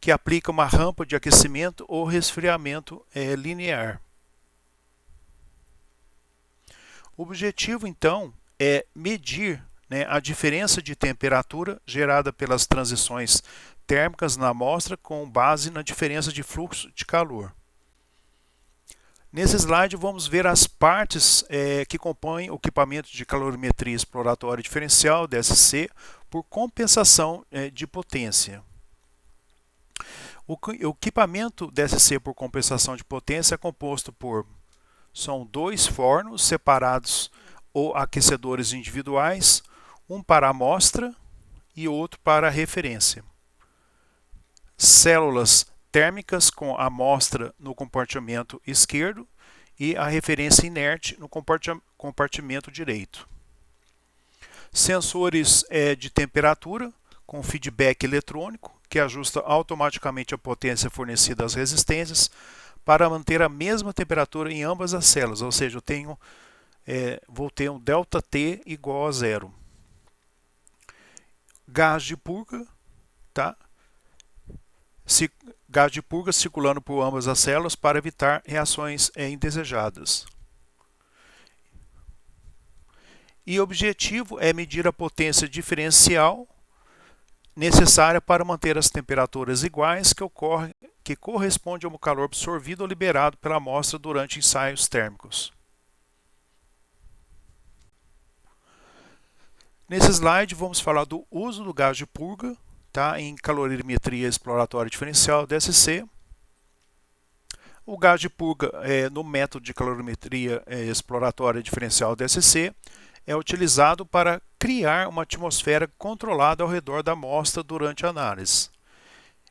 que aplica uma rampa de aquecimento ou resfriamento linear. O objetivo, então, é medir, a diferença de temperatura gerada pelas transições térmicas na amostra com base na diferença de fluxo de calor. Nesse slide, vamos ver as partes que compõem o equipamento de calorimetria exploratória diferencial, DSC, por compensação de potência. O equipamento DSC por compensação de potência é composto são dois fornos separados ou aquecedores individuais, um para amostra e outro para referência. Células térmicas com a amostra no compartimento esquerdo e a referência inerte no compartimento direito. Sensores de temperatura com feedback eletrônico, que ajusta automaticamente a potência fornecida às resistências para manter a mesma temperatura em ambas as células, ou seja, vou ter um ΔT igual a zero. Gás de purga, tá? Gás de purga circulando por ambas as células para evitar reações indesejadas. E o objetivo é medir a potência diferencial necessária para manter as temperaturas iguais que corresponde ao calor absorvido ou liberado pela amostra durante ensaios térmicos. Nesse slide vamos falar do uso do gás de purga, tá, em calorimetria exploratória diferencial DSC. O gás de purga no método de calorimetria exploratória diferencial DSC é utilizado para criar uma atmosfera controlada ao redor da amostra durante a análise.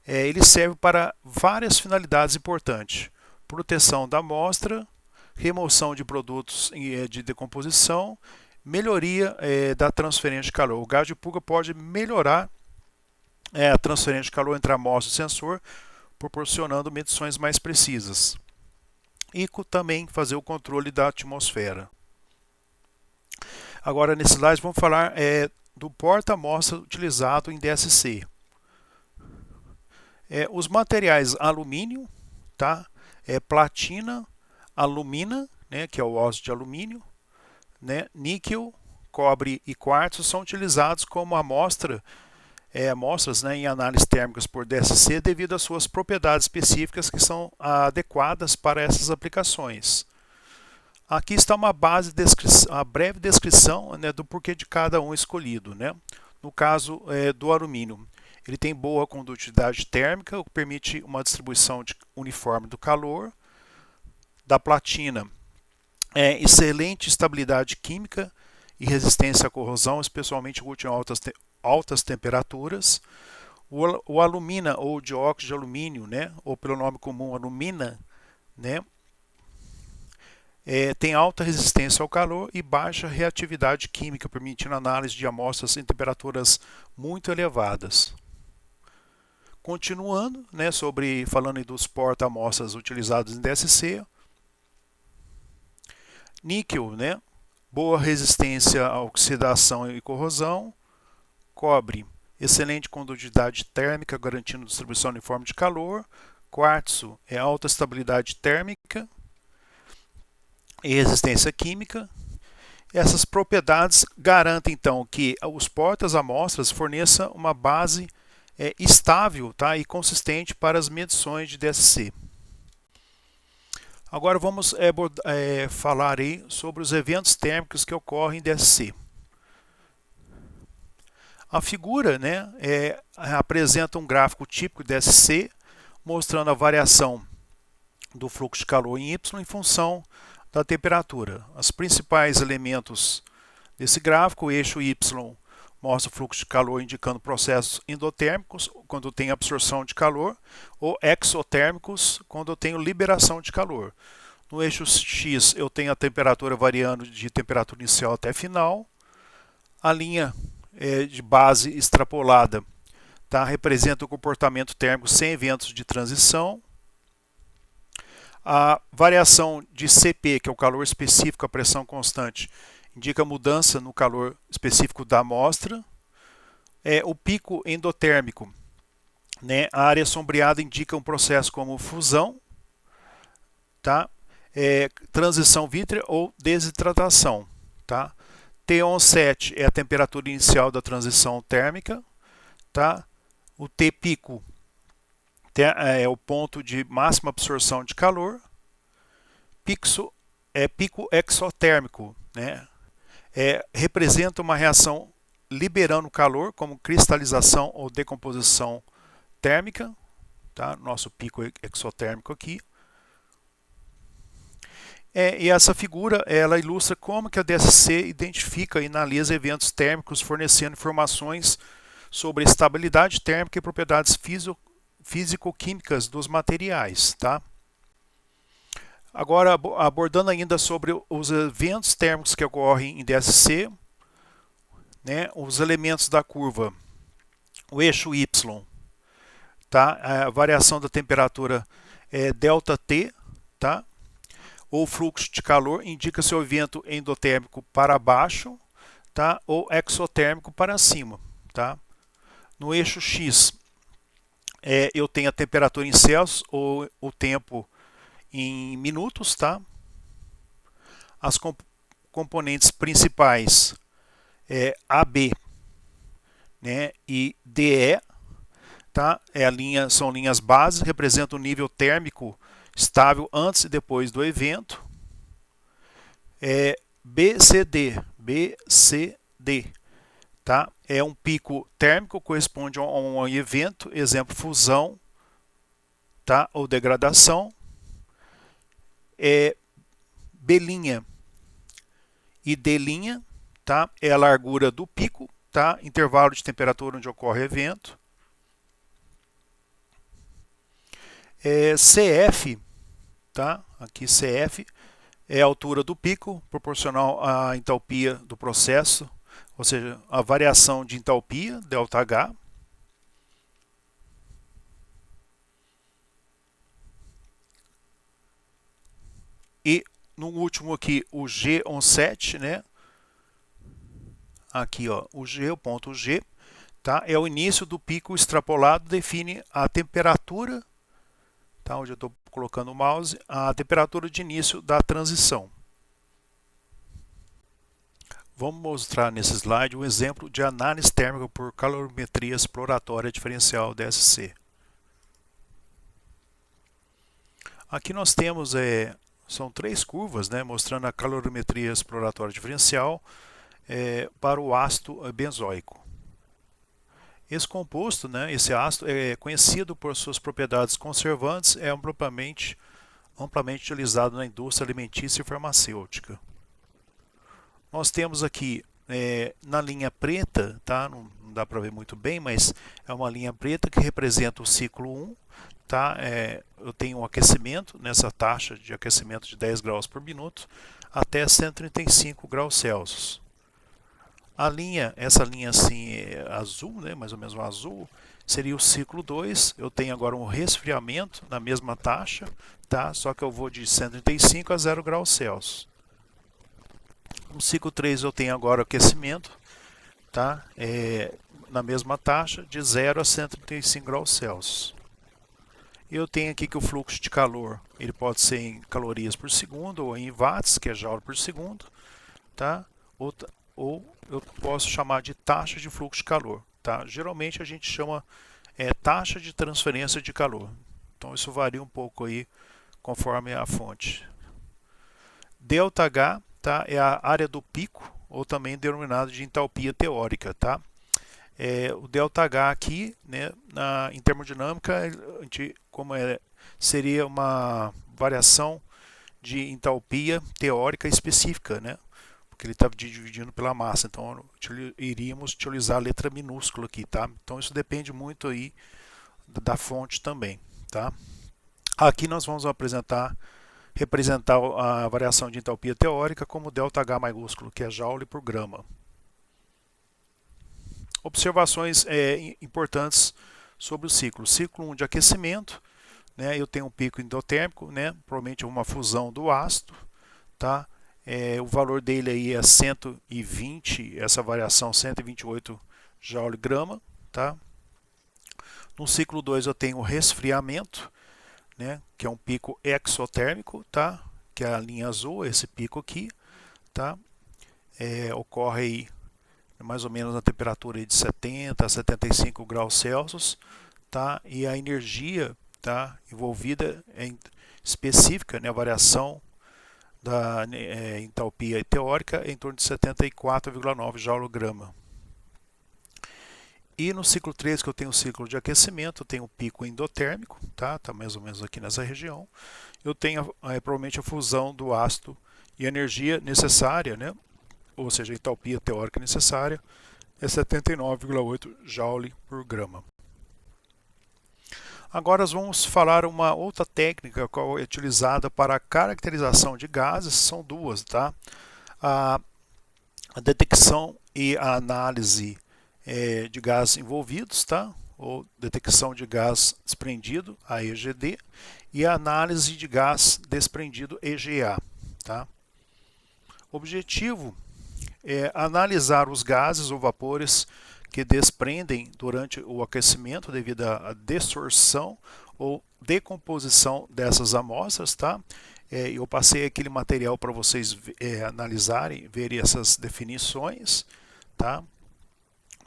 Ele serve para várias finalidades importantes: proteção da amostra, remoção de produtos de decomposição, melhoria da transferência de calor. O gás de purga pode melhorar a transferência de calor entre a amostra e o sensor, proporcionando medições mais precisas. E também fazer o controle da atmosfera. Agora, nesse slide, vamos falar do porta-amostra utilizado em DSC. Os materiais alumínio, tá? Platina, alumina, né, que é o óxido de alumínio, né, níquel, cobre e quartzo são utilizados como amostras, né, em análises térmicas por DSC devido às suas propriedades específicas que são adequadas para essas aplicações. Aqui está uma breve descrição, né, do porquê de cada um escolhido, né? No caso do alumínio, ele tem boa condutividade térmica, o que permite uma distribuição uniforme do calor. Da platina, excelente estabilidade química e resistência à corrosão, especialmente útil em altas temperaturas. O alumina ou dióxido de alumínio, né, ou pelo nome comum alumina, né, tem alta resistência ao calor e baixa reatividade química, permitindo análise de amostras em temperaturas muito elevadas. Continuando, né, falando dos porta-amostras utilizados em DSC, níquel, né, boa resistência à oxidação e corrosão. Cobre, excelente condutividade térmica, garantindo distribuição uniforme de calor. Quartzo, alta estabilidade térmica e resistência química. Essas propriedades garantem, então, que os portas-amostras forneçam uma base estável, tá, e consistente para as medições de DSC. Agora vamos falar aí sobre os eventos térmicos que ocorrem em DSC. A figura, né, apresenta um gráfico típico de DSC, mostrando a variação do fluxo de calor em Y em função da temperatura. Os principais elementos desse gráfico: o eixo Y mostra o fluxo de calor indicando processos endotérmicos, quando tem absorção de calor, ou exotérmicos, quando eu tenho liberação de calor. No eixo X eu tenho a temperatura variando de temperatura inicial até final. A linha de base extrapolada, tá, representa o comportamento térmico sem eventos de transição. A variação de CP, que é o calor específico à pressão constante, indica mudança no calor específico da amostra. O pico endotérmico, né, a área sombreada indica um processo como fusão, tá? Transição vítrea ou desidratação, tá? T17 é a temperatura inicial da transição térmica, tá? O T pico é o ponto de máxima absorção de calor. Pico exotérmico, né? Representa uma reação liberando calor, como cristalização ou decomposição térmica, tá? Nosso pico exotérmico aqui. E essa figura ela ilustra como que a DSC identifica e analisa eventos térmicos, fornecendo informações sobre estabilidade térmica e propriedades físico-químicas dos materiais, tá? Agora, abordando ainda sobre os eventos térmicos que ocorrem em DSC, né, os elementos da curva, o eixo Y, tá? A variação da temperatura ΔT, tá? Ou fluxo de calor indica se o evento endotérmico para baixo, tá? Ou exotérmico para cima, tá? No eixo X, eu tenho a temperatura em Celsius ou o tempo em minutos, tá? As componentes principais AB, né, e DE, tá? São linhas bases, representam o nível térmico estável antes e depois do evento. BCD, tá? É um pico térmico, corresponde a um evento, exemplo, fusão, tá? Ou degradação. B' e D', tá? É a largura do pico, tá? Intervalo de temperatura onde ocorre o evento. CF, tá? Aqui CF é a altura do pico, proporcional à entalpia do processo, ou seja, a variação de entalpia, ΔH. E no último aqui, o G17, né? Aqui, ó, o ponto G, tá? É o início do pico extrapolado, define a temperatura, tá? Onde eu estou colocando o mouse, a temperatura de início da transição. Vamos mostrar nesse slide um exemplo de análise térmica por calorimetria exploratória diferencial DSC. Aqui nós temos são 3 curvas, né, mostrando a calorimetria exploratória diferencial para o ácido benzoico. Esse composto, né, esse ácido, é conhecido por suas propriedades conservantes, é amplamente utilizado na indústria alimentícia e farmacêutica. Nós temos aqui na linha preta, tá? Não dá para ver muito bem, mas é uma linha preta que representa o ciclo 1. Tá? Eu tenho um aquecimento nessa taxa de aquecimento de 10 graus por minuto até 135 graus Celsius. Essa linha assim azul, né, mais ou menos um azul, seria o ciclo 2. Eu tenho agora um resfriamento na mesma taxa, tá? Só que eu vou de 135 a 0 graus Celsius. No ciclo 3 eu tenho agora o aquecimento, tá? Na mesma taxa de 0 a 135 graus Celsius. Eu tenho aqui que o fluxo de calor ele pode ser em calorias por segundo ou em watts, que é joule por segundo, tá? Ou eu posso chamar de taxa de fluxo de calor, tá? Geralmente a gente chama taxa de transferência de calor. Então isso varia um pouco aí conforme a fonte. ΔH, tá? É a área do pico, ou também denominado de entalpia teórica, tá? O ΔH aqui, né, em termodinâmica, seria uma variação de entalpia teórica específica, né? Porque ele está dividindo pela massa, então iríamos utilizar a letra minúscula aqui, tá? Então isso depende muito aí da fonte também, tá? Aqui nós vamos representar a variação de entalpia teórica como ΔH maiúsculo, que é joule por grama. Observações importantes sobre o ciclo. Ciclo 1 de aquecimento, né, eu tenho um pico endotérmico, né, provavelmente uma fusão do ácido, tá? O valor dele aí é 120, essa variação 128 joule grama, tá? No ciclo 2 eu tenho o resfriamento, né, que é um pico exotérmico, tá? Que é a linha azul, esse pico aqui, tá? Ocorre aí mais ou menos na temperatura de 70 a 75 graus Celsius, tá? E a energia, tá, envolvida é específica, né, a variação da entalpia teórica é em torno de 74,9 joule-grama. E no ciclo 3, que eu tenho o ciclo de aquecimento, eu tenho o pico endotérmico, tá mais ou menos aqui nessa região. Eu tenho provavelmente a fusão do ácido e a energia necessária, né, ou seja, a entalpia teórica necessária é 79,8 joule por grama. Agora nós vamos falar uma outra técnica qual é utilizada para a caracterização de gases, são duas, tá? A detecção e a análise de gases envolvidos, tá? Ou detecção de gás desprendido, a EGD, e a análise de gás desprendido, EGA, tá? O objetivo é analisar os gases ou vapores que desprendem durante o aquecimento devido à dissorção ou decomposição dessas amostras, tá? Eu passei aquele material para vocês analisarem, verem essas definições, tá?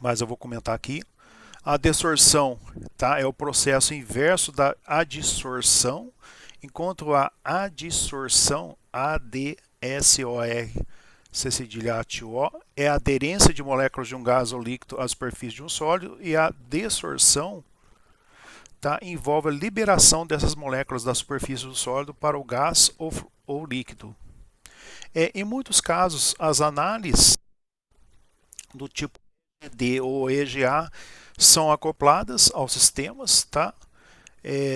Mas eu vou comentar aqui. A dissorção, tá, é o processo inverso da adsorção, enquanto a adsorção, ADSORção, C cedilha A-T-O, é a aderência de moléculas de um gás ou líquido à superfície de um sólido, e a desorção, tá, envolve a liberação dessas moléculas da superfície do sólido para o gás ou líquido. Em muitos casos, as análises do tipo EGD ou EGA são acopladas aos sistemas, tá,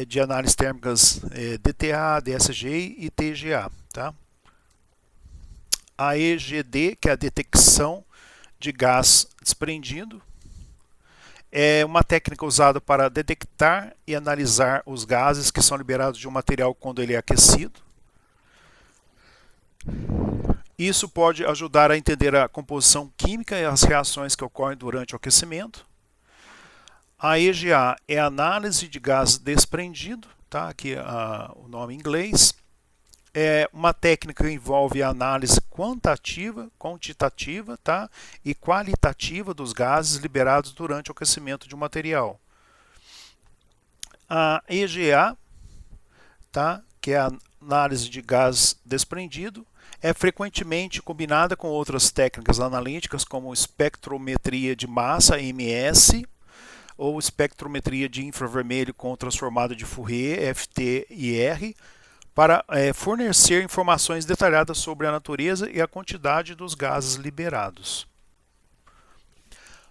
de análises térmicas DTA, DSG e TGA. Tá? A EGD, que é a detecção de gás desprendido, é uma técnica usada para detectar e analisar os gases que são liberados de um material quando ele é aquecido. Isso pode ajudar a entender a composição química e as reações que ocorrem durante o aquecimento. A EGA é a análise de gás desprendido, tá? Aqui o nome em inglês. É uma técnica que envolve a análise quantitativa, tá? E qualitativa dos gases liberados durante o aquecimento de um material. A EGA, tá? Que é a análise de gás desprendido, é frequentemente combinada com outras técnicas analíticas, como espectrometria de massa, MS, ou espectrometria de infravermelho com transformado de Fourier, FT-IR, para fornecer informações detalhadas sobre a natureza e a quantidade dos gases liberados.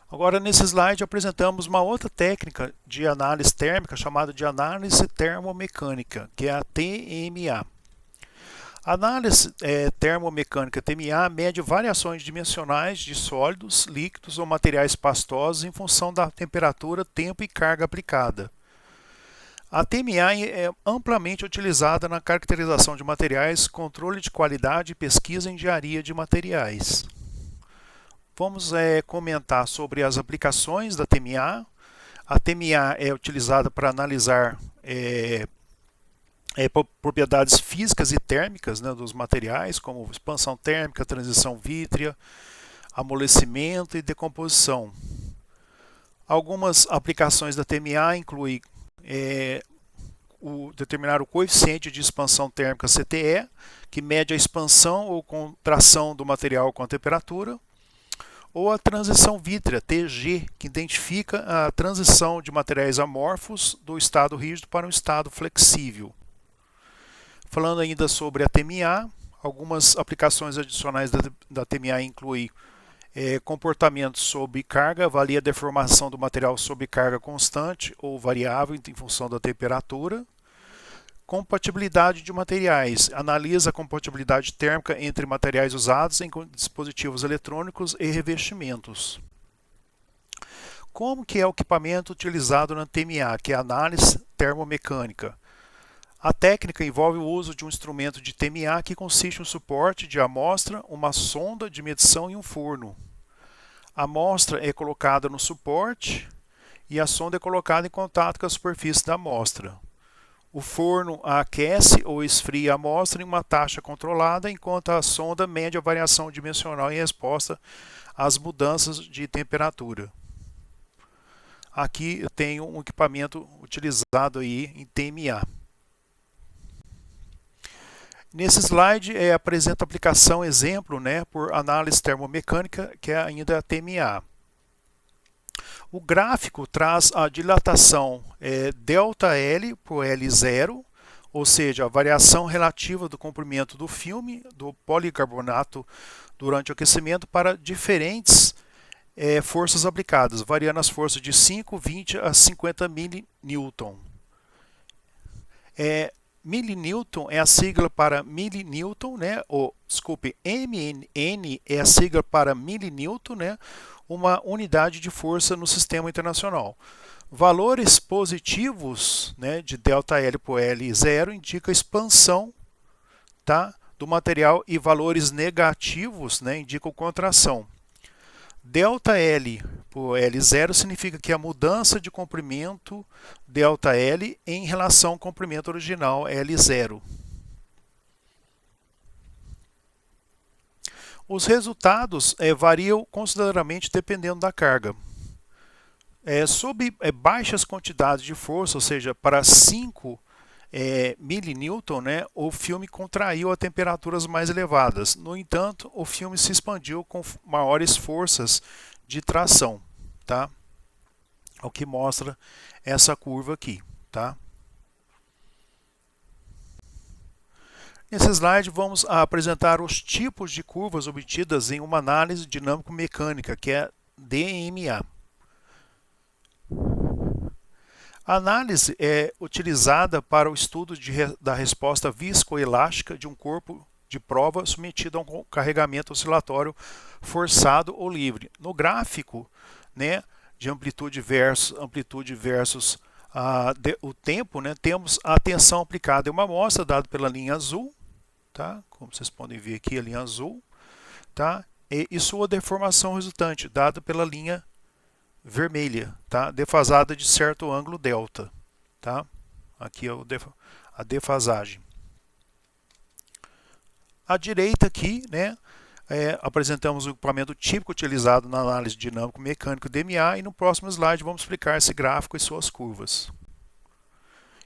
Agora, nesse slide, apresentamos uma outra técnica de análise térmica chamada de análise termomecânica, que é a TMA. A análise termomecânica TMA mede variações dimensionais de sólidos, líquidos ou materiais pastosos em função da temperatura, tempo e carga aplicada. A TMA é amplamente utilizada na caracterização de materiais, controle de qualidade e pesquisa em engenharia de materiais. Vamos comentar sobre as aplicações da TMA. A TMA é utilizada para analisar propriedades físicas e térmicas, né, dos materiais, como expansão térmica, transição vítrea, amolecimento e decomposição. Algumas aplicações da TMA incluem determinar o coeficiente de expansão térmica CTE, que mede a expansão ou contração do material com a temperatura, ou a transição vítrea, TG, que identifica a transição de materiais amorfos do estado rígido para um estado flexível. Falando ainda sobre a TMA, algumas aplicações adicionais da TMA incluem comportamento sob carga, avalia a deformação do material sob carga constante ou variável em função da temperatura. Compatibilidade de materiais, analisa a compatibilidade térmica entre materiais usados em dispositivos eletrônicos e revestimentos. Como que é o equipamento utilizado na TMA, que é a análise termomecânica? A técnica envolve o uso de um instrumento de TMA que consiste no suporte de amostra, uma sonda de medição e um forno. A amostra é colocada no suporte e a sonda é colocada em contato com a superfície da amostra. O forno aquece ou esfria a amostra em uma taxa controlada, enquanto a sonda mede a variação dimensional em resposta às mudanças de temperatura. Aqui eu tenho um equipamento utilizado aí em TMA. Nesse slide apresenta a aplicação exemplo, né, por análise termomecânica, que é ainda a TMA. O gráfico traz a dilatação ΔL por L0, ou seja, a variação relativa do comprimento do filme do policarbonato durante o aquecimento para diferentes forças aplicadas, variando as forças de 5, 20 a 50 mN. Millinewton é a sigla para millinewton, né? MN é a sigla para millinewton, né? Uma unidade de força no sistema internacional. Valores positivos, né, de ΔL por L0 indica expansão, tá, do material, e valores negativos, né, indicam contração. ΔL por L0 significa que a mudança de comprimento ΔL em relação ao comprimento original L0. Os resultados variam consideravelmente dependendo da carga. Sob baixas quantidades de força, ou seja, para 5 millinewton, né, o filme contraiu a temperaturas mais elevadas. No entanto, o filme se expandiu com maiores forças de tração, tá? O que mostra essa curva aqui, tá? Nesse slide vamos apresentar os tipos de curvas obtidas em uma análise dinâmico-mecânica, que é DMA. A análise é utilizada para o estudo da resposta viscoelástica de um corpo de prova submetido a um carregamento oscilatório forçado ou livre. No gráfico, né, de amplitude versus o tempo, né, temos a tensão aplicada em uma amostra dada pela linha azul, tá? Como vocês podem ver aqui, a linha azul, tá? E sua deformação resultante, dada pela linha vermelha, tá? Defasada de certo ângulo delta, tá? Aqui é a defasagem. À direita aqui, né, apresentamos o equipamento típico utilizado na análise dinâmico-mecânica DMA, e no próximo slide vamos explicar esse gráfico e suas curvas.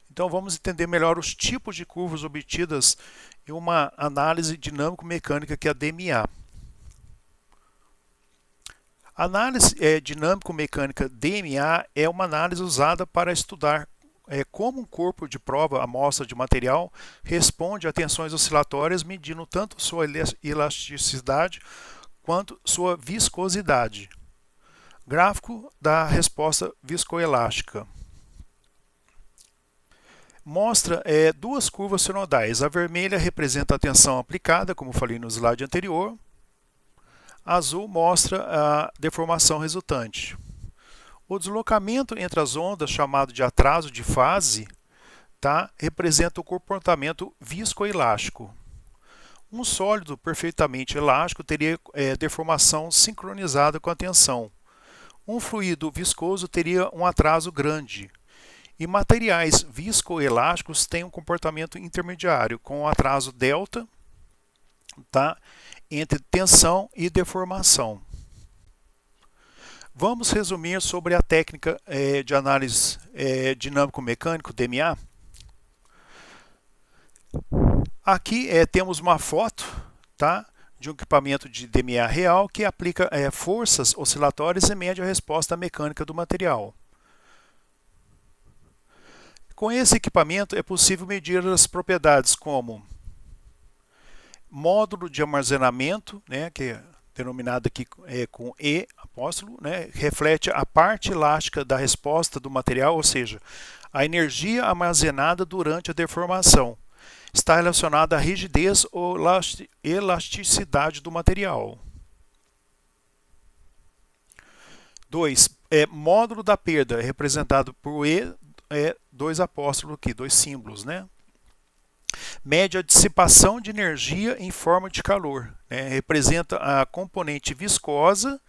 Então vamos entender melhor os tipos de curvas obtidas em uma análise dinâmico-mecânica, que é a DMA. A análise dinâmico-mecânica DMA é uma análise usada para estudar como um corpo de prova, amostra de material, responde a tensões oscilatórias, medindo tanto sua elasticidade quanto sua viscosidade. Gráfico da resposta viscoelástica. Mostra duas curvas sinodais. A vermelha representa a tensão aplicada, como falei no slide anterior. A azul mostra a deformação resultante. O deslocamento entre as ondas, chamado de atraso de fase, tá, representa o comportamento viscoelástico. Um sólido perfeitamente elástico teria deformação sincronizada com a tensão. Um fluido viscoso teria um atraso grande. E materiais viscoelásticos têm um comportamento intermediário, com um atraso delta, tá, entre tensão e deformação. Vamos resumir sobre a técnica de análise dinâmico-mecânico, DMA. Aqui temos uma foto, tá, de um equipamento de DMA real que aplica forças oscilatórias e mede a resposta mecânica do material. Com esse equipamento é possível medir as propriedades como módulo de armazenamento, né, que é denominado aqui com E apóstrofo, né, reflete a parte elástica da resposta do material, ou seja, a energia armazenada durante a deformação. Está relacionada à rigidez ou elasticidade do material. 2. Módulo da perda, representado por E, dois apóstolos aqui, dois símbolos, né? Mede a dissipação de energia em forma de calor, né? Representa a componente viscosa,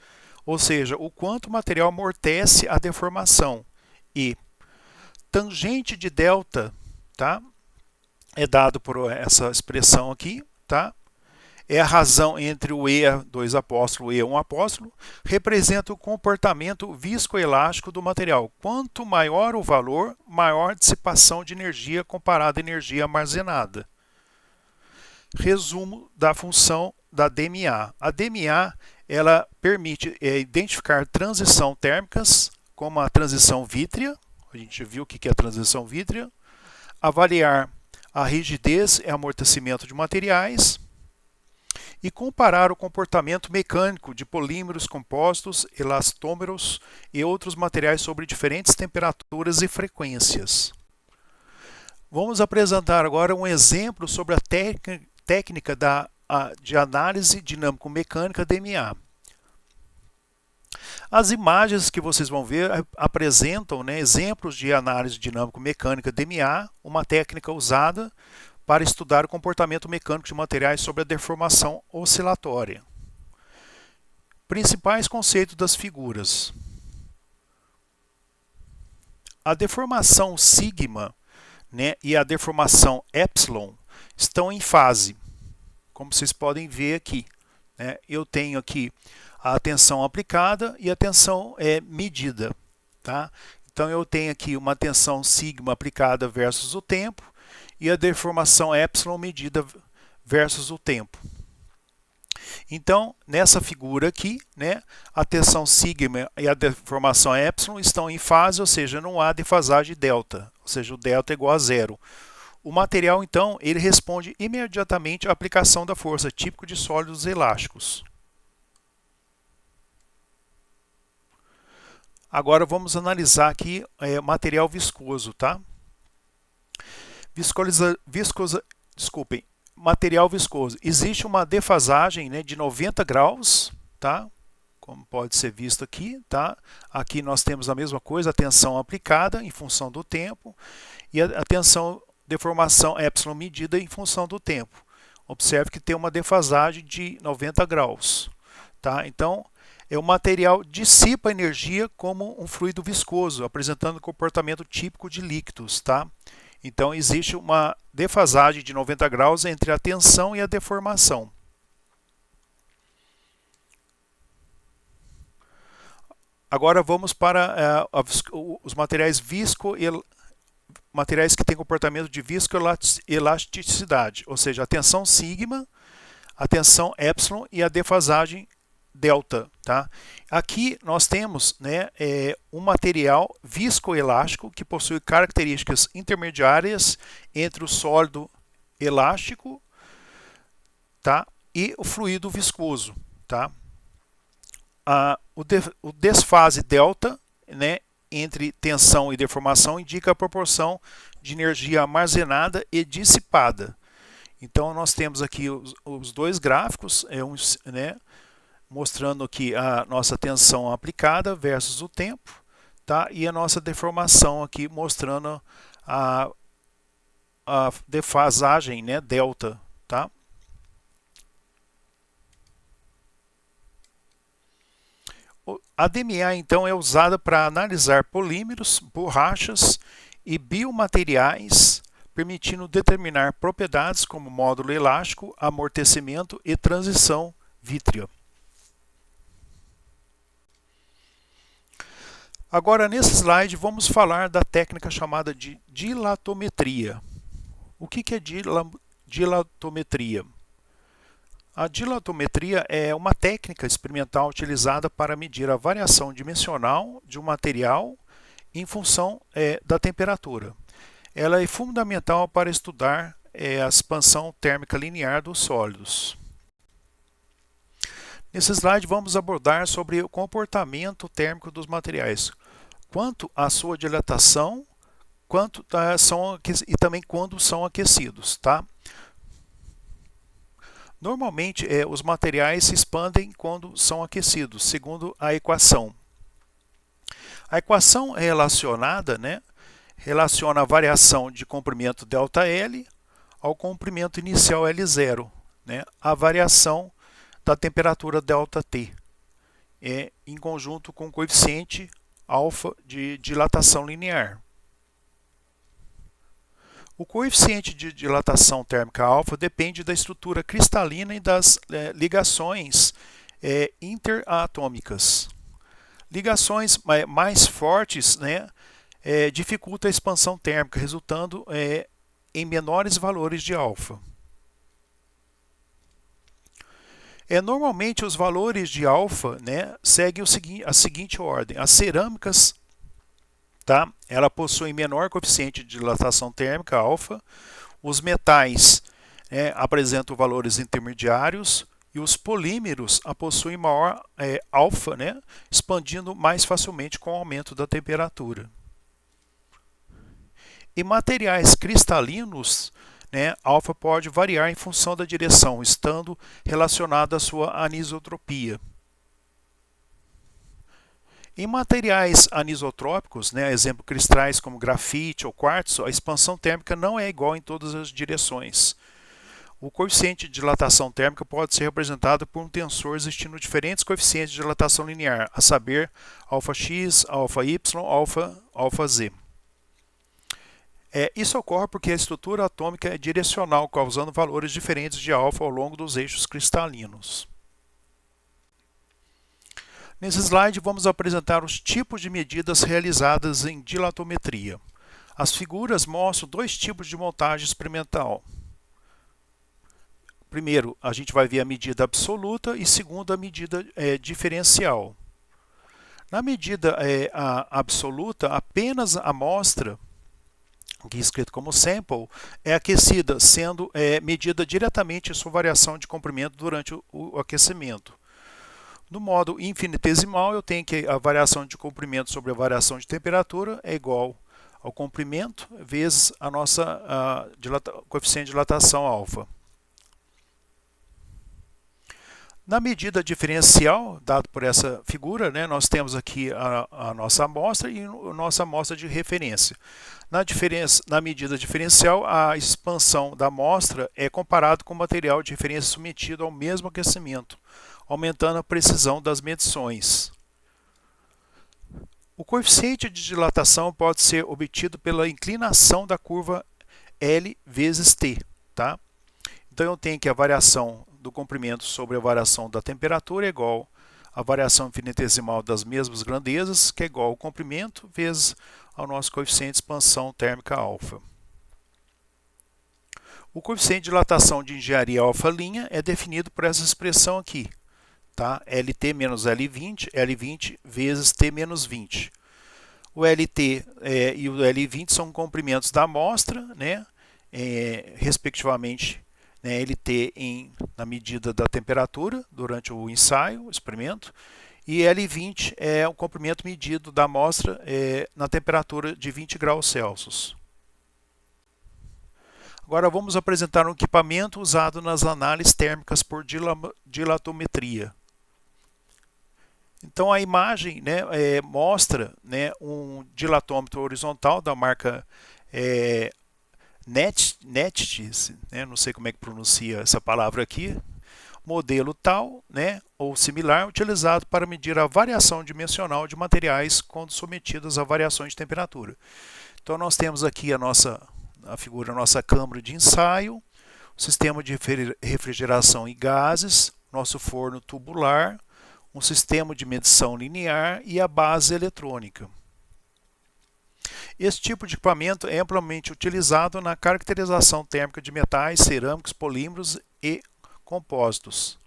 ou seja, o quanto o material amortece a deformação. E tangente de delta, tá, é dado por essa expressão aqui, tá? É a razão entre o E, dois apóstolos, E, um apóstolo, representa o comportamento viscoelástico do material. Quanto maior o valor, maior a dissipação de energia comparada à energia armazenada. Resumo da função da DMA. A DMA ela permite identificar transição térmicas, como a transição vítrea, a gente viu o que é a transição vítrea, avaliar a rigidez e amortecimento de materiais, e comparar o comportamento mecânico de polímeros compostos, elastômeros e outros materiais sobre diferentes temperaturas e frequências. Vamos apresentar agora um exemplo sobre a técnica de análise dinâmico-mecânica DMA. As imagens que vocês vão ver apresentam, né, exemplos de análise dinâmico-mecânica DMA, uma técnica usada para estudar o comportamento mecânico de materiais sobre a deformação oscilatória. Principais conceitos das figuras. A deformação sigma, né, e a deformação epsilon estão em fase, como vocês podem ver aqui, né? Eu tenho aqui a tensão aplicada e a tensão medida, tá? Então eu tenho aqui uma tensão sigma aplicada versus o tempo, e a deformação epsilon medida versus o tempo. Então, nessa figura aqui, né, a tensão sigma e a deformação epsilon estão em fase, ou seja, não há defasagem delta, ou seja, o delta é igual a zero. O material, então, ele responde imediatamente à aplicação da força, típico de sólidos elásticos. Agora vamos analisar aqui material viscoso, tá? Material viscoso. Existe uma defasagem, né, de 90 graus, tá? Como pode ser visto aqui, tá? Aqui nós temos a mesma coisa, a tensão aplicada em função do tempo e a tensão deformação epsilon medida em função do tempo. Observe que tem uma defasagem de 90 graus, tá? Então, o material dissipa energia como um fluido viscoso, apresentando comportamento típico de líquidos, tá? Então, existe uma defasagem de 90 graus entre a tensão e a deformação. Agora vamos para os materiais materiais que têm comportamento de viscoelasticidade, ou seja, a tensão sigma, a tensão epsilon e a defasagem delta, tá? Aqui nós temos, né, um material viscoelástico que possui características intermediárias entre o sólido elástico, tá, e o fluido viscoso, tá? O desfase delta, né, entre tensão e deformação indica a proporção de energia armazenada e dissipada. Então nós temos aqui os dois gráficos, né, mostrando aqui a nossa tensão aplicada versus o tempo, tá? E a nossa deformação aqui mostrando a defasagem, né, delta, tá? A DMA, então, é usada para analisar polímeros, borrachas e biomateriais, permitindo determinar propriedades como módulo elástico, amortecimento e transição vítrea. Agora, nesse slide, vamos falar da técnica chamada de dilatometria. O que é dilatometria? A dilatometria é uma técnica experimental utilizada para medir a variação dimensional de um material em função da temperatura. Ela é fundamental para estudar a expansão térmica linear dos sólidos. Nesse slide vamos abordar sobre o comportamento térmico dos materiais, quanto à sua dilatação, e também quando são aquecidos, tá? Normalmente, os materiais se expandem quando são aquecidos, segundo a equação. A equação relacionada, né, relaciona a variação de comprimento ΔL ao comprimento inicial L0, né, a variação da temperatura ΔT, em conjunto com o coeficiente alfa de dilatação linear. O coeficiente de dilatação térmica alfa depende da estrutura cristalina e das ligações interatômicas. Ligações mais fortes, né, dificultam a expansão térmica, resultando em menores valores de alfa. Normalmente os valores de alfa, né, seguem a seguinte ordem. As cerâmicas, tá, ela possui menor coeficiente de dilatação térmica alfa. Os metais apresentam valores intermediários e os polímeros possuem maior alfa, né, expandindo mais facilmente com o aumento da temperatura. Em materiais cristalinos, né, alfa pode variar em função da direção, estando relacionado à sua anisotropia. Em materiais anisotrópicos, né, exemplo cristais como grafite ou quartzo, a expansão térmica não é igual em todas as direções. O coeficiente de dilatação térmica pode ser representado por um tensor existindo diferentes coeficientes de dilatação linear, a saber, αx, αy, αz. Isso ocorre porque a estrutura atômica é direcional, causando valores diferentes de alfa ao longo dos eixos cristalinos. Nesse slide, vamos apresentar os tipos de medidas realizadas em dilatometria. As figuras mostram dois tipos de montagem experimental. Primeiro, a gente vai ver a medida absoluta e segundo, a medida diferencial. Na medida absoluta, apenas a amostra, aqui escrito como sample, é aquecida, sendo medida diretamente a sua variação de comprimento durante o aquecimento. No modo infinitesimal, eu tenho que a variação de comprimento sobre a variação de temperatura é igual ao comprimento vezes a nossa coeficiente de dilatação alfa. Na medida diferencial, dado por essa figura, né, nós temos aqui a nossa amostra e a nossa amostra de referência. Na medida diferencial, a expansão da amostra é comparado com o material de referência submetido ao mesmo aquecimento, aumentando a precisão das medições. O coeficiente de dilatação pode ser obtido pela inclinação da curva L vezes T. Tá? Então eu tenho que a variação do comprimento sobre a variação da temperatura é igual à variação infinitesimal das mesmas grandezas, que é igual ao comprimento vezes ao nosso coeficiente de expansão térmica alfa. O coeficiente de dilatação de engenharia alfa' é definido por essa expressão aqui, tá? LT menos L20, L20 vezes T menos 20. O LT e o L20 são comprimentos da amostra, né? Respectivamente, né, LT na medida da temperatura durante o ensaio, o experimento, e L20 é o comprimento medido da amostra na temperatura de 20 graus Celsius. Agora vamos apresentar um equipamento usado nas análises térmicas por dilatometria. Então a imagem, né, mostra, né, um dilatômetro horizontal da marca Netis, né, não sei como é que pronuncia essa palavra aqui, modelo tal, né, ou similar, utilizado para medir a variação dimensional de materiais quando submetidos a variações de temperatura. Então nós temos aqui a figura da nossa câmara de ensaio, o sistema de refrigeração e gases, nosso forno tubular, um sistema de medição linear e a base eletrônica. Esse tipo de equipamento é amplamente utilizado na caracterização térmica de metais, cerâmicos, polímeros e compósitos.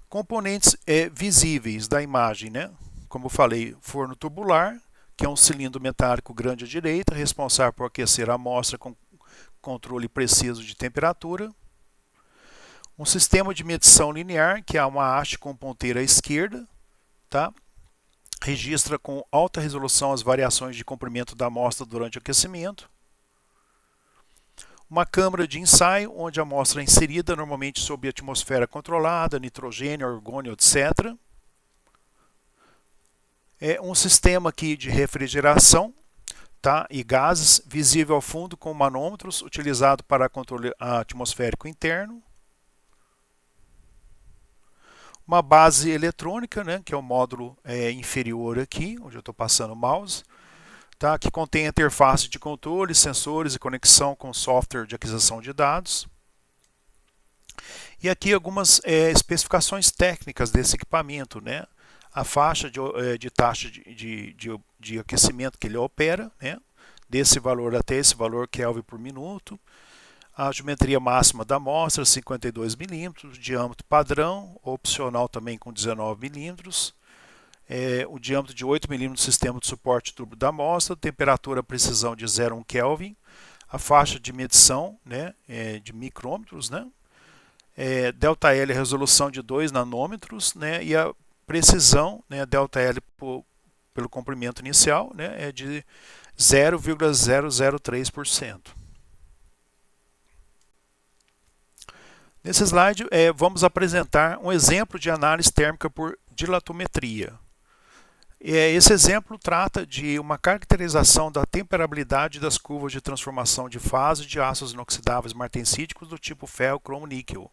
Componentes visíveis da imagem, né? Como eu falei, forno tubular, que é um cilindro metálico grande à direita, responsável por aquecer a amostra com controle preciso de temperatura. Um sistema de medição linear, que é uma haste com ponteira à esquerda, tá? Registra com alta resolução as variações de comprimento da amostra durante o aquecimento. Uma câmara de ensaio, onde a amostra é inserida normalmente sob atmosfera controlada, nitrogênio, argônio, etc. Um sistema aqui de refrigeração, tá? E gases, visível ao fundo com manômetros, utilizado para controle atmosférico interno. Uma base eletrônica, né, que é o módulo inferior aqui, onde eu estou passando o mouse, tá, que contém interface de controle, sensores e conexão com software de aquisição de dados. E aqui algumas especificações técnicas desse equipamento, né? A faixa de taxa de aquecimento que ele opera, né? Desse valor até esse valor Kelvin por minuto. A geometria máxima da amostra, 52 milímetros, diâmetro padrão, opcional também com 19 milímetros, o diâmetro de 8 milímetros do sistema de suporte tubo da amostra, temperatura precisão de 0,1 Kelvin, a faixa de medição, né, de micrômetros, né, ΔL resolução de 2 nanômetros, né, e a precisão, né, ΔL pelo comprimento inicial, né, é de 0,003%. Nesse slide, vamos apresentar um exemplo de análise térmica por dilatometria. Esse exemplo trata de uma caracterização da temperabilidade das curvas de transformação de fase de ácidos inoxidáveis martensíticos do tipo ferro, cromo, níquel.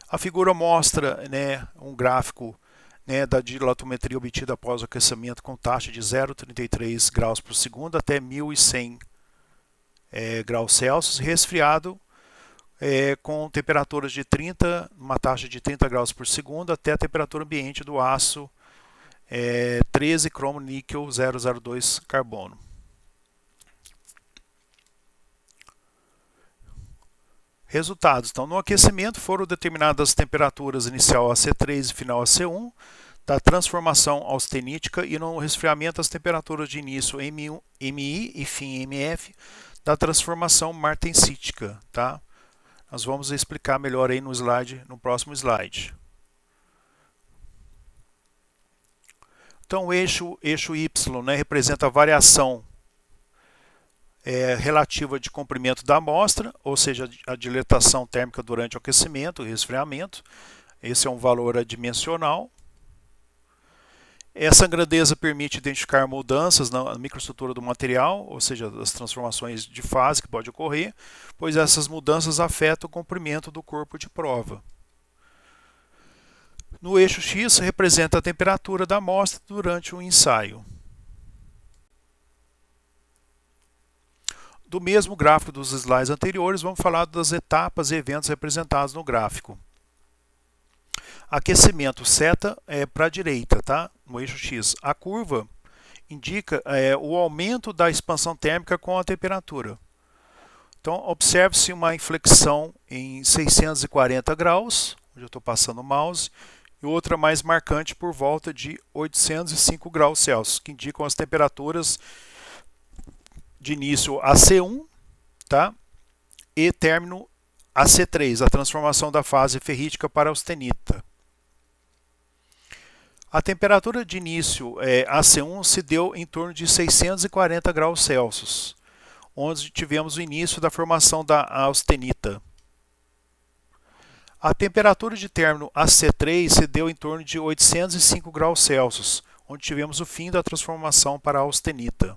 A figura mostra, né, um gráfico, né, da dilatometria obtida após o aquecimento com taxa de 0,33 graus por segundo até 1100 graus Celsius, resfriado com temperaturas de uma taxa de 30 graus por segundo até a temperatura ambiente do aço 13 cromo níquel 002 carbono. Resultados. Então, no aquecimento foram determinadas as temperaturas inicial AC3 e final AC1 da transformação austenítica e no resfriamento as temperaturas de início MI e fim MF da transformação martensítica, tá? Nós vamos explicar melhor aí no próximo slide. Então, o eixo Y, né, representa a variação relativa de comprimento da amostra, ou seja, a dilatação térmica durante o aquecimento e resfriamento. Esse é um valor adimensional. Essa grandeza permite identificar mudanças na microestrutura do material, ou seja, as transformações de fase que pode ocorrer, pois essas mudanças afetam o comprimento do corpo de prova. No eixo X representa a temperatura da amostra durante o ensaio. Do mesmo gráfico dos slides anteriores, vamos falar das etapas e eventos representados no gráfico. Aquecimento, seta para a direita, tá? No eixo X. A curva indica o aumento da expansão térmica com a temperatura. Então, observe-se uma inflexão em 640 graus, onde eu estou passando o mouse, e outra mais marcante por volta de 805 graus Celsius, que indicam as temperaturas de início AC1, tá? E término AC3, a transformação da fase ferrítica para austenita. A temperatura de início AC1 se deu em torno de 640 graus Celsius, onde tivemos o início da formação da austenita. A temperatura de término AC3 se deu em torno de 805 graus Celsius, onde tivemos o fim da transformação para a austenita.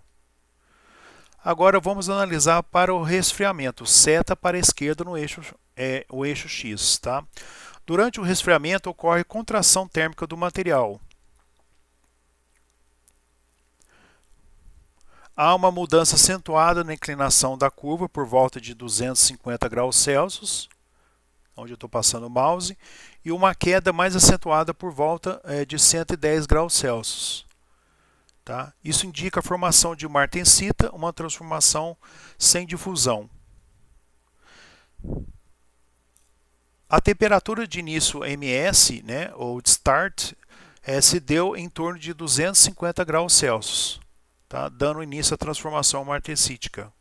Agora vamos analisar para o resfriamento, seta para a esquerda no eixo, o eixo X. Tá? Durante o resfriamento ocorre contração térmica do material. Há uma mudança acentuada na inclinação da curva por volta de 250 graus Celsius, onde eu estou passando o mouse, e uma queda mais acentuada por volta de 110 graus Celsius. Tá? Isso indica a formação de martensita, uma transformação sem difusão. A temperatura de início MS, né, ou de start, se deu em torno de 250 graus Celsius, tá? Dando início à transformação martensítica.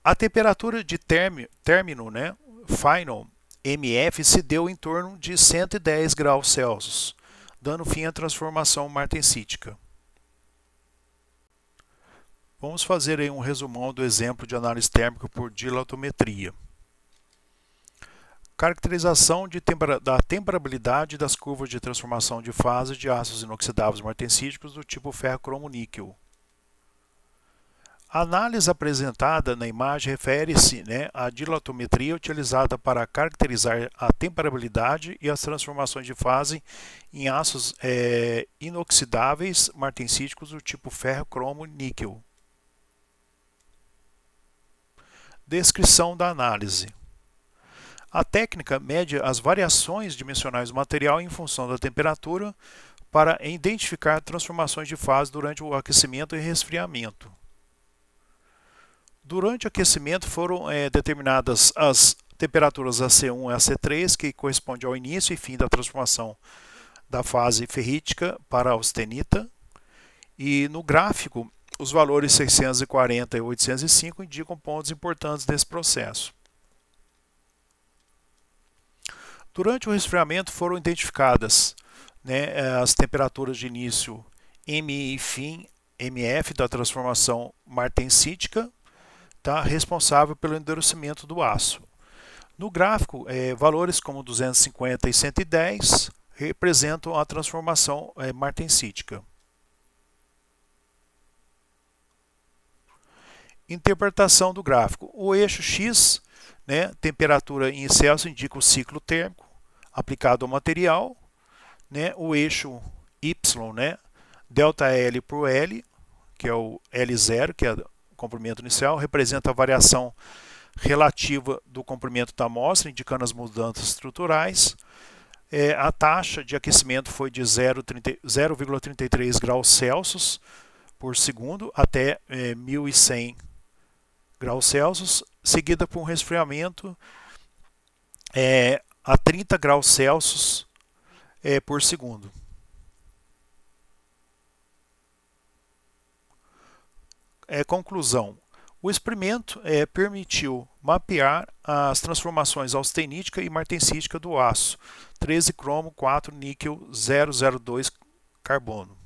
A temperatura de término, né, final, MF, se deu em torno de 110 graus Celsius, dando fim à transformação martensítica. Vamos fazer aí um resumão do exemplo de análise térmica por dilatometria. Caracterização da temperabilidade das curvas de transformação de fase de ácidos inoxidáveis martensíticos do tipo ferro-cromo-níquel. A análise apresentada na imagem refere-se, né, à dilatometria utilizada para caracterizar a temperabilidade e as transformações de fase em ácidos inoxidáveis martensíticos do tipo ferro-cromo-níquel. Descrição da análise. A técnica mede as variações dimensionais do material em função da temperatura para identificar transformações de fase durante o aquecimento e resfriamento. Durante o aquecimento foram determinadas as temperaturas AC1 e AC3, que correspondem ao início e fim da transformação da fase ferrítica para a austenita. E no gráfico, os valores 640 e 805 indicam pontos importantes desse processo. Durante o resfriamento foram identificadas, né, as temperaturas de início MI e fim MF da transformação martensítica, tá, responsável pelo endurecimento do aço. No gráfico, valores como 250 e 110 representam a transformação martensítica. Interpretação do gráfico. O eixo X, né, temperatura em Celsius, indica o ciclo térmico aplicado ao material. Né, o eixo Y, né, ΔL por L, que é o L0, que é o comprimento inicial, representa a variação relativa do comprimento da amostra, indicando as mudanças estruturais. A taxa de aquecimento foi de 0,33 graus Celsius por segundo até 1100 graus Celsius, seguida por um resfriamento a 30 graus Celsius por segundo. Conclusão. O experimento permitiu mapear as transformações austenítica e martensítica do aço 13 cromo 4 níquel 002 carbono.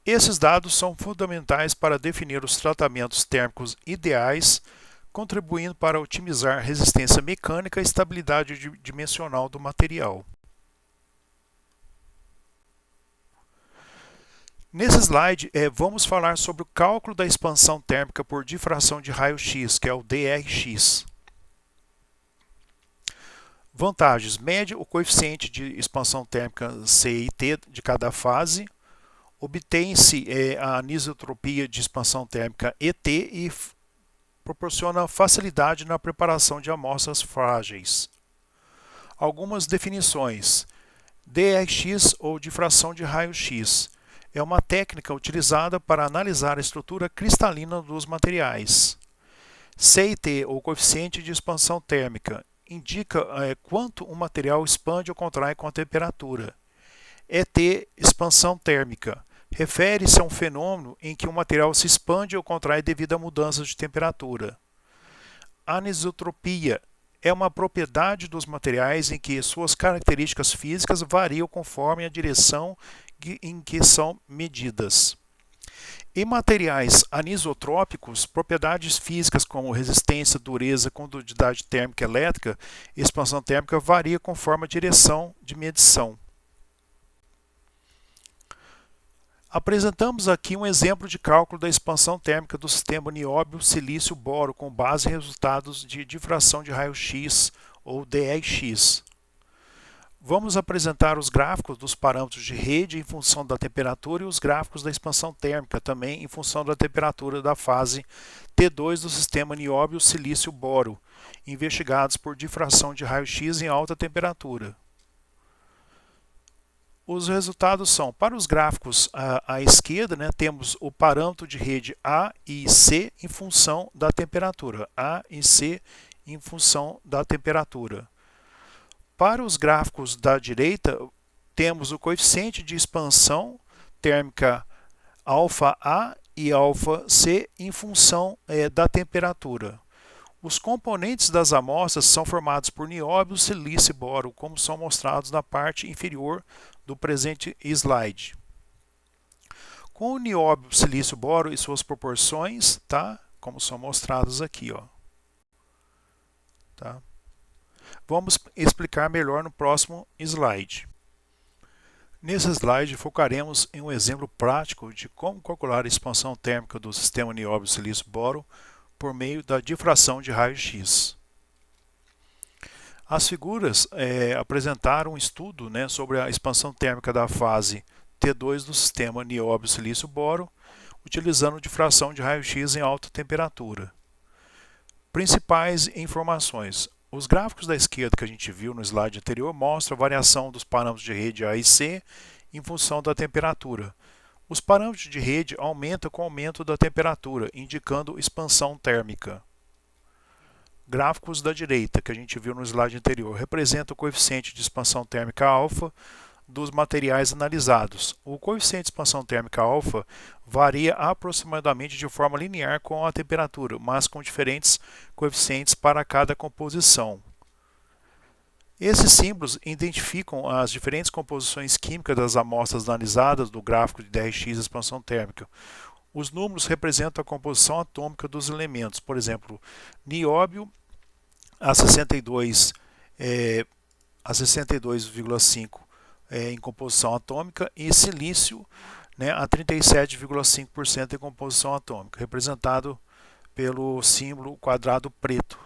Esses dados são fundamentais para definir os tratamentos térmicos ideais, contribuindo para otimizar resistência mecânica e estabilidade dimensional do material. Nesse slide, vamos falar sobre o cálculo da expansão térmica por difração de raio-x, que é o DRX. Vantagens: mede o coeficiente de expansão térmica C e T de cada fase, obtém-se a anisotropia de expansão térmica ET e proporciona facilidade na preparação de amostras frágeis. Algumas definições: DRX ou difração de raio-x é uma técnica utilizada para analisar a estrutura cristalina dos materiais. CIT, ou coeficiente de expansão térmica, indica quanto um material expande ou contrai com a temperatura. ET, expansão térmica, refere-se a um fenômeno em que um material se expande ou contrai devido a mudanças de temperatura. Anisotropia é uma propriedade dos materiais em que suas características físicas variam conforme a direção em que são medidas. Em materiais anisotrópicos, propriedades físicas como resistência, dureza, condutividade térmica e elétrica e expansão térmica variam conforme a direção de medição. Apresentamos aqui um exemplo de cálculo da expansão térmica do sistema nióbio, silício, boro, com base em resultados de difração de raio-x, ou DRX. Vamos apresentar os gráficos dos parâmetros de rede em função da temperatura e os gráficos da expansão térmica também em função da temperatura da fase T2 do sistema nióbio, silício, boro, investigados por difração de raio-x em alta temperatura. Os resultados são: para os gráficos à esquerda, temos o parâmetro de rede A e C em função da temperatura. A e C em função da temperatura. Para os gráficos da direita, temos o coeficiente de expansão térmica ΔA e ΔC em função da temperatura. Os componentes das amostras são formados por nióbio, silício e boro, como são mostrados na parte inferior do presente slide. Com o nióbio, silício, boro e suas proporções, como são mostrados aqui, Vamos explicar melhor no próximo slide. Nesse slide, focaremos em um exemplo prático de como calcular a expansão térmica do sistema nióbio, silício, boro por meio da difração de raio-x. As figuras apresentaram um estudo sobre a expansão térmica da fase T2 do sistema nióbio, silício, boro, utilizando difração de raio-x em alta temperatura. Principais informações: os gráficos da esquerda que a gente viu no slide anterior mostram a variação dos parâmetros de rede A e C em função da temperatura. Os parâmetros de rede aumentam com o aumento da temperatura, indicando expansão térmica. Gráficos da direita, que a gente viu no slide anterior, representam o coeficiente de expansão térmica alfa dos materiais analisados. O coeficiente de expansão térmica alfa varia aproximadamente de forma linear com a temperatura, mas com diferentes coeficientes para cada composição. Esses símbolos identificam as diferentes composições químicas das amostras analisadas do gráfico de DRX de expansão térmica. Os números representam a composição atômica dos elementos, por exemplo, nióbio a 62,5 em composição atômica e silício a 37,5% em composição atômica, representado pelo símbolo quadrado preto,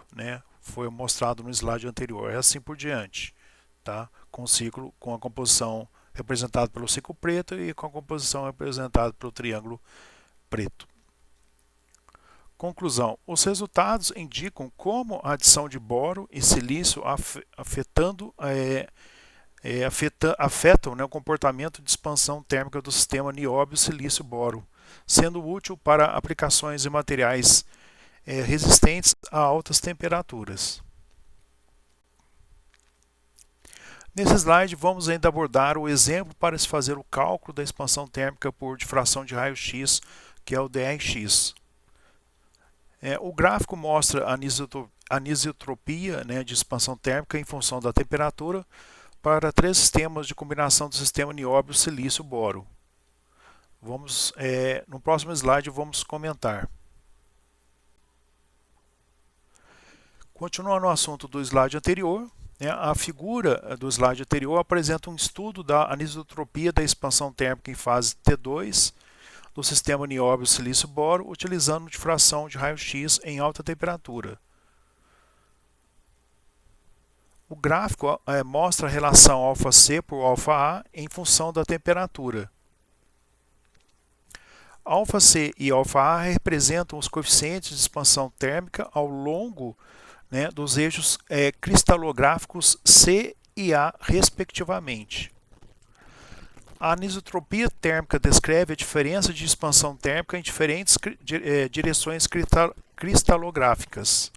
foi mostrado no slide anterior, assim por diante, com o ciclo, com a composição representada pelo ciclo preto e com a composição representada pelo triângulo preto. Conclusão: os resultados indicam como a adição de boro e silício afetam, né, o comportamento de expansão térmica do sistema nióbio-silício-boro, sendo útil para aplicações em materiais resistentes a altas temperaturas. Nesse slide, vamos ainda abordar o exemplo para se fazer o cálculo da expansão térmica por difração de raio-x, que é o DRX. O gráfico mostra a anisotropia, né, de expansão térmica em função da temperatura para 3 sistemas de combinação do sistema nióbio-silício-boro. No próximo slide vamos comentar. Continuando o assunto do slide anterior, a figura do slide anterior apresenta um estudo da anisotropia da expansão térmica em fase T2 do sistema nióbio-silício-boro utilizando difração de raio-x em alta temperatura. O gráfico mostra a relação ΔC por ΔA em função da temperatura. ΔC e ΔA representam os coeficientes de expansão térmica ao longo, né, dos eixos cristalográficos C e A, respectivamente. A anisotropia térmica descreve a diferença de expansão térmica em diferentes direções cristalográficas.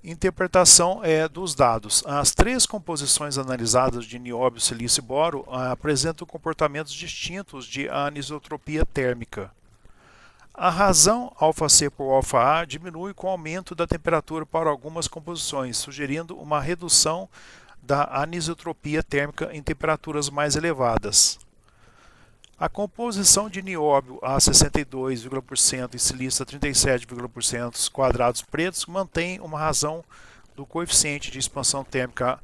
Interpretação dos dados. As 3 composições analisadas de nióbio, silício e boro apresentam comportamentos distintos de anisotropia térmica. A razão ΔC por ΔA diminui com o aumento da temperatura para algumas composições, sugerindo uma redução da anisotropia térmica em temperaturas mais elevadas. A composição de nióbio a 62,% e silício a 37,% quadrados pretos mantém uma razão do coeficiente de expansão térmica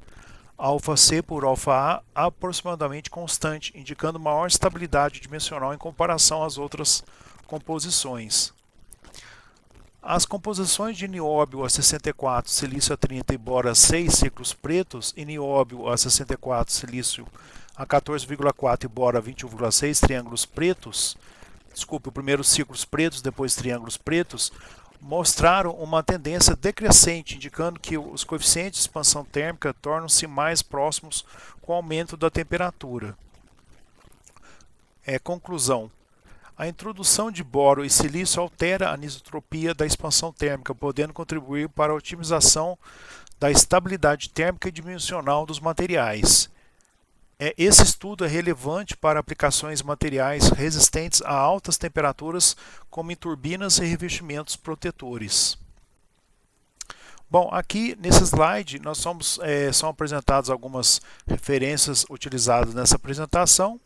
ΔC por ΔA aproximadamente constante, indicando maior estabilidade dimensional em comparação às outras composições. As composições de nióbio a 64, silício a 30 e boro a 6 círculos pretos e nióbio a 64, silício a 14,4 e boro a 21,6 triângulos pretos, o primeiro círculos pretos, depois triângulos pretos, mostraram uma tendência decrescente, indicando que os coeficientes de expansão térmica tornam-se mais próximos com o aumento da temperatura. Conclusão: a introdução de boro e silício altera a anisotropia da expansão térmica, podendo contribuir para a otimização da estabilidade térmica e dimensional dos materiais. Esse estudo é relevante para aplicações em materiais resistentes a altas temperaturas, como em turbinas e revestimentos protetores. Bom, aqui nesse slide são apresentadas algumas referências utilizadas nessa apresentação.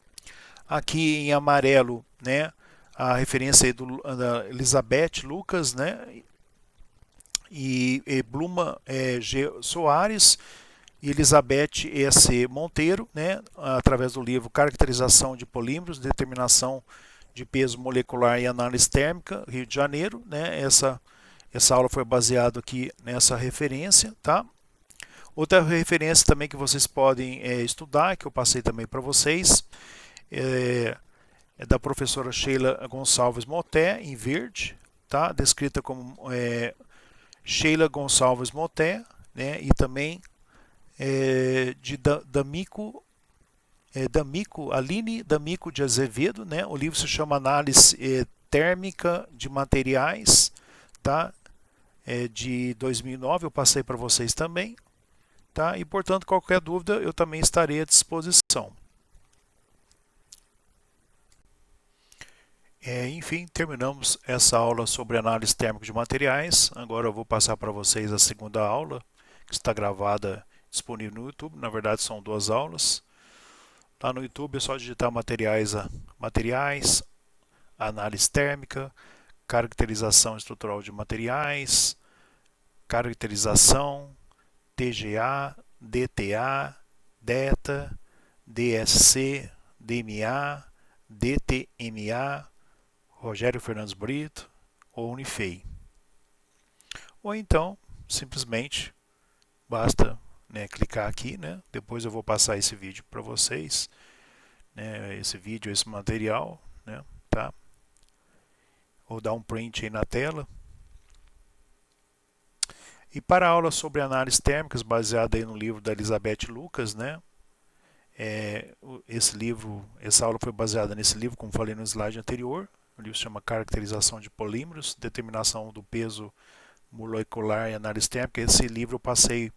Aqui em amarelo, né, a referência aí da Elizabeth Lucas, né, e Bluma G. Soares e Elizabeth E.C. Monteiro, né, através do livro Caracterização de Polímeros, Determinação de Peso Molecular e Análise Térmica, Rio de Janeiro. Né, essa aula foi baseada aqui nessa referência. Tá? Outra referência também que vocês podem estudar, que eu passei também para vocês, é da professora Sheila Gonçalves Moté, em verde, tá? Descrita como Sheila Gonçalves Moté, né? E também de Aline D'Amico de Azevedo, né? O livro se chama Análise Térmica de Materiais, tá? De 2009, eu passei para vocês também, tá? E portanto, qualquer dúvida eu também estarei à disposição. Enfim, terminamos essa aula sobre análise térmica de materiais. Agora eu vou passar para vocês a segunda aula, que está gravada, disponível no YouTube. Na verdade, são 2 aulas. Lá no YouTube é só digitar materiais, análise térmica, caracterização estrutural de materiais, caracterização, TGA, DTA, DETA, DSC, DMA, DTMA, Rogério Fernandes Brito ou Unifei. Ou então, simplesmente, basta, né, clicar aqui, né? Depois eu vou passar esse vídeo para vocês, né? Esse material, né? Tá? Vou dar um print aí na tela. E para a aula sobre análises térmicas, baseada aí no livro da Elizabeth Lucas, né? Essa aula foi baseada nesse livro, como falei no slide anterior. O livro se chama Caracterização de Polímeros, Determinação do Peso Molecular e Análise Térmica. Esse livro eu passei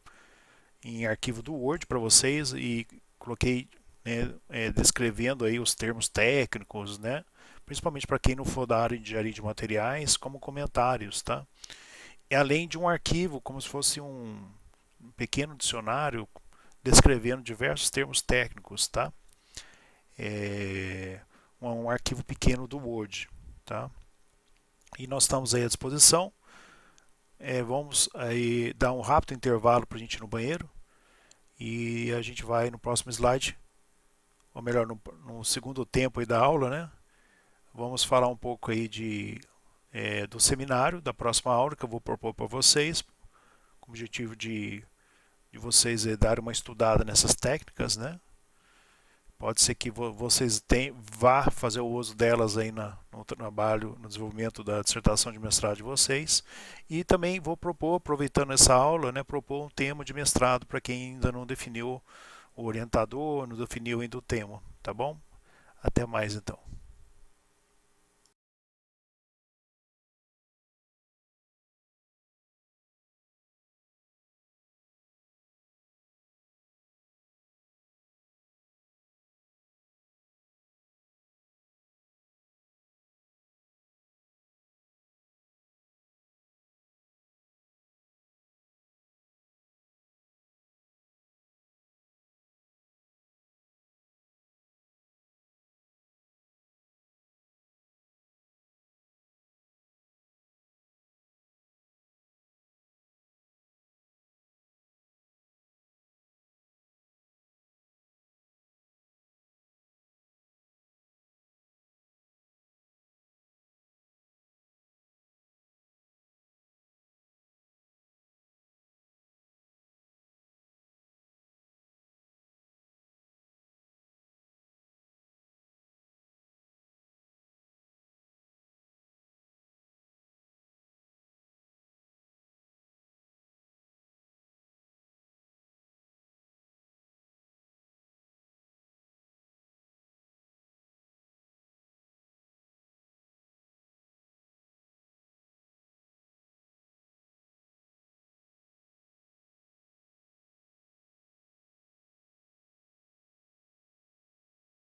em arquivo do Word para vocês e coloquei, né, descrevendo aí os termos técnicos, né? Principalmente para quem não for da área de engenharia de materiais, como comentários, tá? E além de um arquivo, como se fosse um pequeno dicionário descrevendo diversos termos técnicos, tá? Um arquivo pequeno do Word, tá? E nós estamos aí à disposição. Vamos aí dar um rápido intervalo para a gente ir no banheiro e a gente vai no próximo slide, ou melhor, no segundo tempo aí da aula, né? Vamos falar um pouco aí do seminário da próxima aula que eu vou propor para vocês, com o objetivo de vocês darem uma estudada nessas técnicas, né? Pode ser que vocês vá fazer o uso delas aí no trabalho, no desenvolvimento da dissertação de mestrado de vocês. E também vou propor, aproveitando essa aula, né, propor um tema de mestrado para quem ainda não definiu o orientador, não definiu ainda o tema, tá bom? Até mais então.